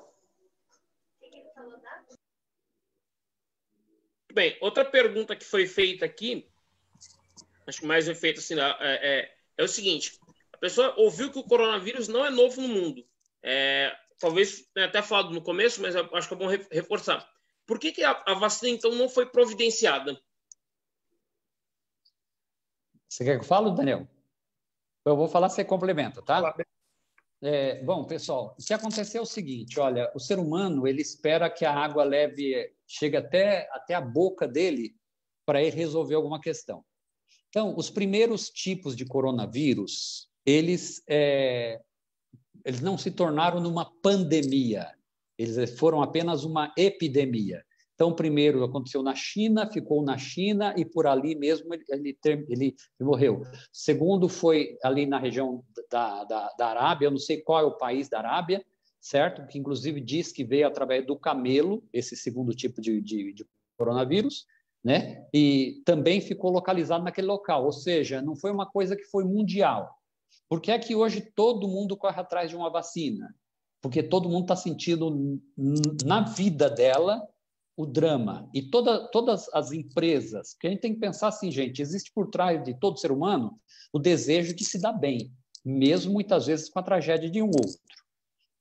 Bem, outra pergunta que foi feita aqui, acho que mais foi feita assim, é o seguinte, a pessoa ouviu que o coronavírus não é novo no mundo. Talvez tenha até falado no começo, mas acho que é bom reforçar. Por que a vacina, então, não foi providenciada? Você quer que eu fale, Daniel? Eu vou falar, você complementa, tá? Bom, pessoal, o que aconteceu é o seguinte, olha, o ser humano, ele espera que a água chegue até a boca dele para ele resolver alguma questão. Então, os primeiros tipos de coronavírus, eles não se tornaram numa pandemia, eles foram apenas uma epidemia. Então, primeiro aconteceu na China, ficou na China e por ali mesmo ele morreu. Segundo foi ali na região da Arábia, eu não sei qual é o país da Arábia, certo? Que inclusive diz que veio através do camelo, esse segundo tipo de coronavírus, né? E também ficou localizado naquele local, ou seja, não foi uma coisa que foi mundial. Por que é que hoje todo mundo corre atrás de uma vacina? Porque todo mundo está sentindo na vida dela o drama. E todas as empresas, que a gente tem que pensar assim, gente, existe por trás de todo ser humano o desejo de se dar bem, mesmo muitas vezes com a tragédia de um outro.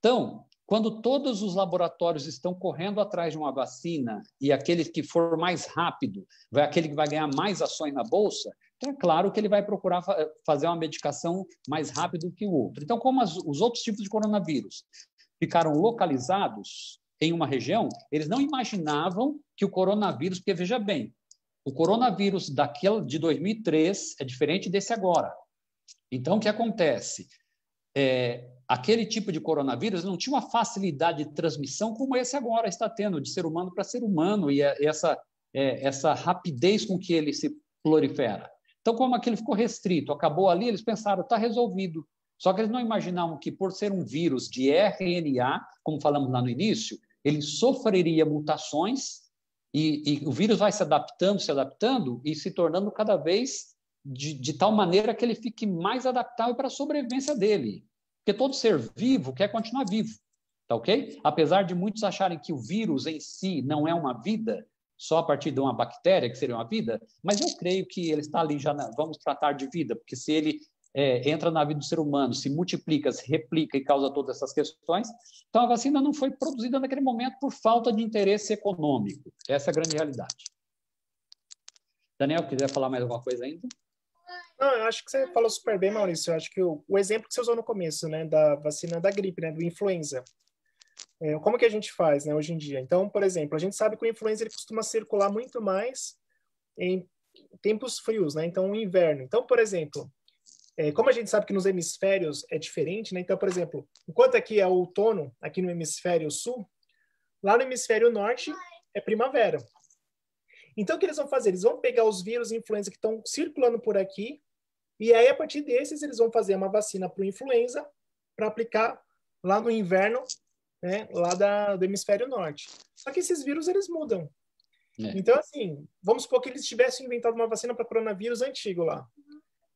Então, quando todos os laboratórios estão correndo atrás de uma vacina e aquele que for mais rápido, aquele que vai ganhar mais ações na bolsa, então é claro que ele vai procurar fazer uma medicação mais rápido que o outro. Então, como os outros tipos de coronavírus ficaram localizados em uma região, eles não imaginavam que o coronavírus, porque veja bem, O coronavírus daquele de 2003 é diferente desse agora. Então, o que acontece? Aquele tipo de coronavírus não tinha uma facilidade de transmissão como esse agora está tendo, de ser humano para ser humano, e essa rapidez com que ele se prolifera. Então, como aquele ficou restrito, acabou ali, eles pensaram, está resolvido. Só que eles não imaginavam que, por ser um vírus de RNA, como falamos lá no início, ele sofreria mutações e o vírus vai se adaptando e se tornando cada vez de tal maneira que ele fique mais adaptável para a sobrevivência dele. Porque todo ser vivo quer continuar vivo, tá ok? Apesar de muitos acharem que o vírus em si não é uma vida, só a partir de uma bactéria que seria uma vida, mas eu creio que ele está ali já, vamos tratar de vida, porque se ele entra na vida do ser humano, se multiplica, se replica e causa todas essas questões, então a vacina não foi produzida naquele momento por falta de interesse econômico. Essa é a grande realidade. Daniel, quiser falar mais alguma coisa ainda? Não, eu acho que você falou super bem, Maurício. Eu acho que o exemplo que você usou no começo, né, da vacina da gripe, né, do influenza, como que a gente faz, né, hoje em dia? Então, por exemplo, a gente sabe que o influenza ele costuma circular muito mais em tempos frios, né? Então, o inverno. Então, por exemplo, como a gente sabe que nos hemisférios é diferente, né? Então, por exemplo, enquanto aqui é outono, aqui no hemisfério sul, lá no hemisfério norte é primavera. Então, o que eles vão fazer? Eles vão pegar os vírus influenza que estão circulando por aqui e aí, a partir desses, eles vão fazer uma vacina para o influenza para aplicar lá no inverno, né, lá do hemisfério norte. Só que esses vírus, eles mudam. Então, assim, vamos supor que eles tivessem inventado uma vacina para coronavírus antigo lá.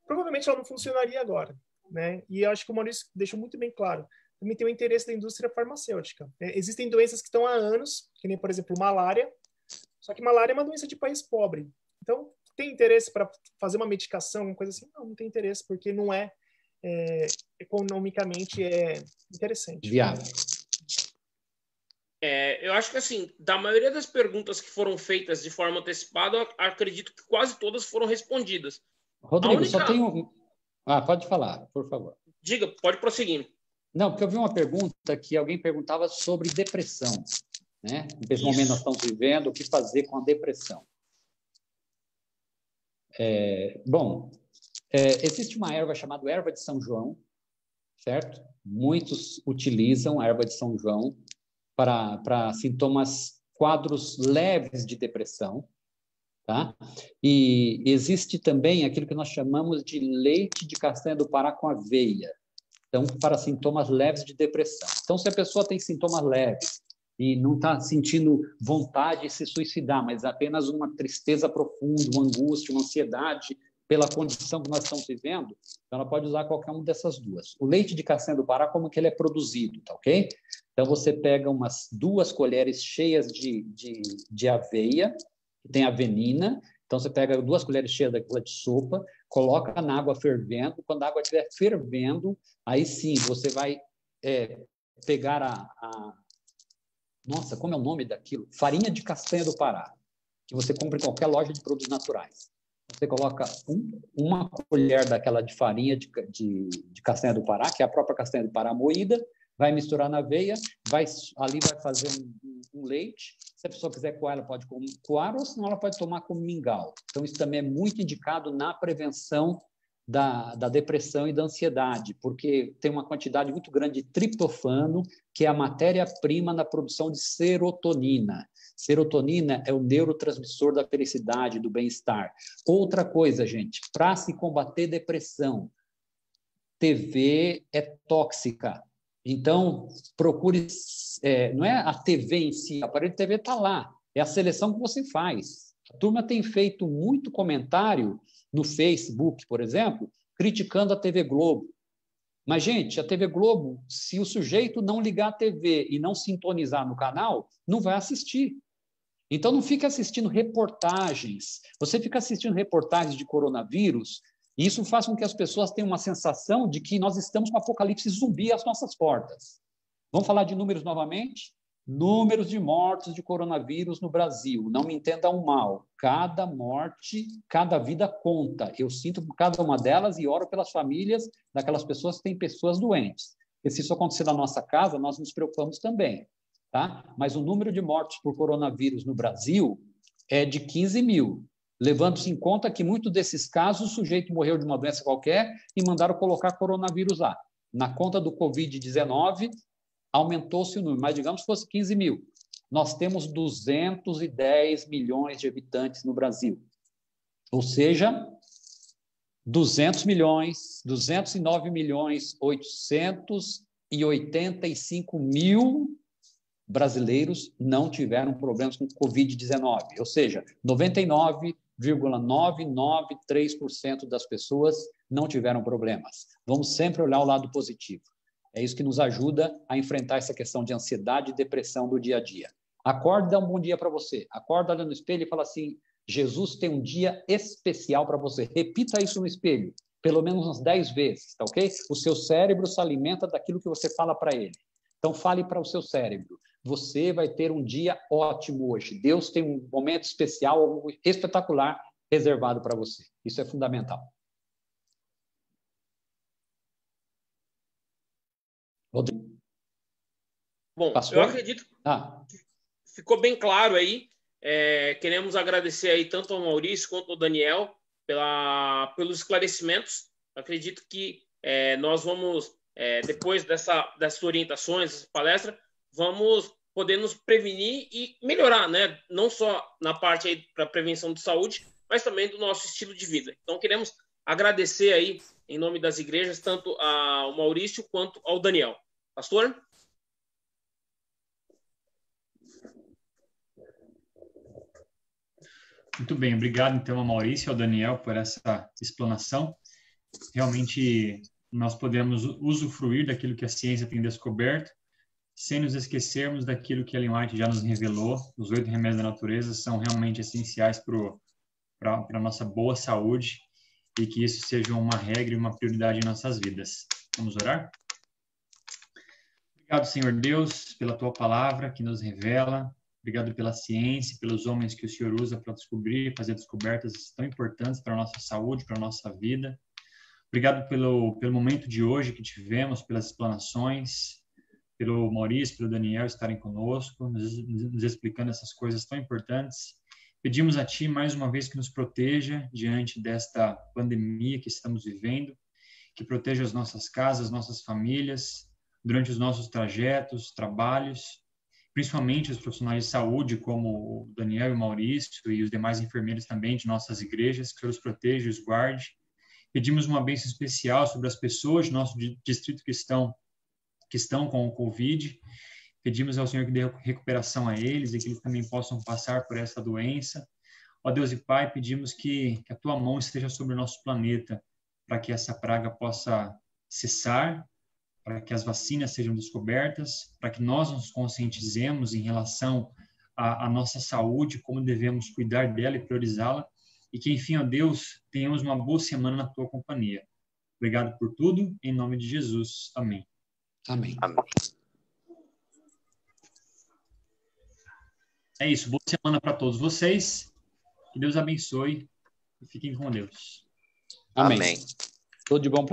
Provavelmente ela não funcionaria agora, né? E eu acho que o Maurício deixou muito bem claro. Também tem o interesse da indústria farmacêutica. Existem doenças que estão há anos, que nem, por exemplo, malária. Só que malária é uma doença de país pobre. Então, tem interesse para fazer uma medicação, uma coisa assim? Não tem interesse, porque não é economicamente interessante. Viável. Eu acho que, assim, da maioria das perguntas que foram feitas de forma antecipada, eu acredito que quase todas foram respondidas. Rodrigo, só tem um... pode falar, por favor. Diga, pode prosseguir. Não, porque eu vi uma pergunta que alguém perguntava sobre depressão, né? Nesse momento nós estamos vivendo, o que fazer com a depressão? Existe uma erva chamada erva de São João, certo? Muitos utilizam a erva de São João para sintomas, quadros leves de depressão, tá? E existe também aquilo que nós chamamos de leite de castanha do Pará com aveia, então, para sintomas leves de depressão. Então, se a pessoa tem sintomas leves e não está sentindo vontade de se suicidar, mas apenas uma tristeza profunda, uma angústia, uma ansiedade pela condição que nós estamos vivendo, então ela pode usar qualquer uma dessas duas. O leite de castanha do Pará, como que ele é produzido, tá ok? Então, você pega umas 2 colheres cheias de aveia, que tem avenina. Então, você pega 2 colheres cheias daquela de sopa, coloca na água fervendo. Quando a água estiver fervendo, aí sim, você vai pegar Nossa, como é o nome daquilo? Farinha de castanha do Pará, que você compra em qualquer loja de produtos naturais. Você coloca uma colher daquela de farinha de castanha do Pará, que é a própria castanha do Pará moída, vai misturar na aveia, ali vai fazer um leite. Se a pessoa quiser coar, ela pode coar, ou senão ela pode tomar como mingau. Então, isso também é muito indicado na prevenção da depressão e da ansiedade, porque tem uma quantidade muito grande de triptofano, que é a matéria-prima na produção de serotonina. Serotonina é o neurotransmissor da felicidade, do bem-estar. Outra coisa, gente, para se combater depressão, TV é tóxica. Então, procure... não é a TV em si, o aparelho de TV está lá. É a seleção que você faz. A turma tem feito muito comentário no Facebook, por exemplo, criticando a TV Globo. Mas, gente, a TV Globo, se o sujeito não ligar a TV e não sintonizar no canal, não vai assistir. Então, não fica assistindo reportagens. Você fica assistindo reportagens de coronavírus, e isso faz com que as pessoas tenham uma sensação de que nós estamos com o apocalipse zumbi às nossas portas. Vamos falar de números novamente? Números de mortos de coronavírus no Brasil. Não me entendam mal. Cada morte, cada vida conta. Eu sinto por cada uma delas e oro pelas famílias daquelas pessoas que têm pessoas doentes. E se isso acontecer na nossa casa, nós nos preocupamos também. Tá? Mas o número de mortos por coronavírus no Brasil é de 15 mil. levando-se em conta que muitos desses casos o sujeito morreu de uma doença qualquer e mandaram colocar coronavírus lá. Na conta do Covid-19, aumentou-se o número, mas digamos que fosse 15 mil. Nós temos 210 milhões de habitantes no Brasil. Ou seja, 209 milhões 885 mil brasileiros não tiveram problemas com Covid-19. Ou seja, 99,993% das pessoas não tiveram problemas. Vamos sempre olhar o lado positivo. É isso que nos ajuda a enfrentar essa questão de ansiedade e depressão do dia a dia. Acorda e dá um bom dia para você. Acorda, olha no espelho e fala assim, Jesus tem um dia especial para você. Repita isso no espelho, pelo menos umas 10 vezes, tá ok? O seu cérebro se alimenta daquilo que você fala para ele. Então, fale para o seu cérebro. Você vai ter um dia ótimo hoje. Deus tem um momento especial, algo espetacular reservado para você. Isso é fundamental. Rodrigo. Bom, Pastor? eu acredito que ficou bem claro aí. Queremos agradecer aí tanto ao Maurício quanto ao Daniel pelos esclarecimentos. Acredito que nós vamos, depois dessas orientações, dessa palestra, vamos poder nos prevenir e melhorar, né? Não só na parte aí para prevenção de saúde, mas também do nosso estilo de vida. Então, queremos agradecer aí, em nome das igrejas, tanto ao Maurício quanto ao Daniel. Pastor? Muito bem, obrigado então ao Maurício e ao Daniel por essa explanação. Realmente nós podemos usufruir daquilo que a ciência tem descoberto, sem nos esquecermos daquilo que a Ellen White já nos revelou. Os 8 remédios da natureza são realmente essenciais para a nossa boa saúde e que isso seja uma regra e uma prioridade em nossas vidas. Vamos orar? Obrigado, Senhor Deus, pela Tua palavra que nos revela. Obrigado pela ciência, pelos homens que o Senhor usa para descobrir, fazer descobertas tão importantes para a nossa saúde, para a nossa vida. Obrigado pelo momento de hoje que tivemos, pelas explanações, pelo Maurício, pelo Daniel estarem conosco, nos explicando essas coisas tão importantes. Pedimos a Ti, mais uma vez, que nos proteja diante desta pandemia que estamos vivendo, que proteja as nossas casas, nossas famílias, durante os nossos trajetos, trabalhos, principalmente os profissionais de saúde, como o Daniel e o Maurício, e os demais enfermeiros também de nossas igrejas, que o Senhor os proteja e os guarde. Pedimos uma bênção especial sobre as pessoas do nosso distrito que estão com o Covid. Pedimos ao Senhor que dê recuperação a eles e que eles também possam passar por essa doença. Ó Deus e Pai, pedimos que a Tua mão esteja sobre o nosso planeta, para que essa praga possa cessar, para que as vacinas sejam descobertas, para que nós nos conscientizemos em relação à nossa saúde, como devemos cuidar dela e priorizá-la, e que, enfim, ó Deus, tenhamos uma boa semana na Tua companhia. Obrigado por tudo, em nome de Jesus. Amém. Amém. Amém. É isso, boa semana para todos vocês, que Deus abençoe e fiquem com Deus. Amém. Amém. Tudo de bom para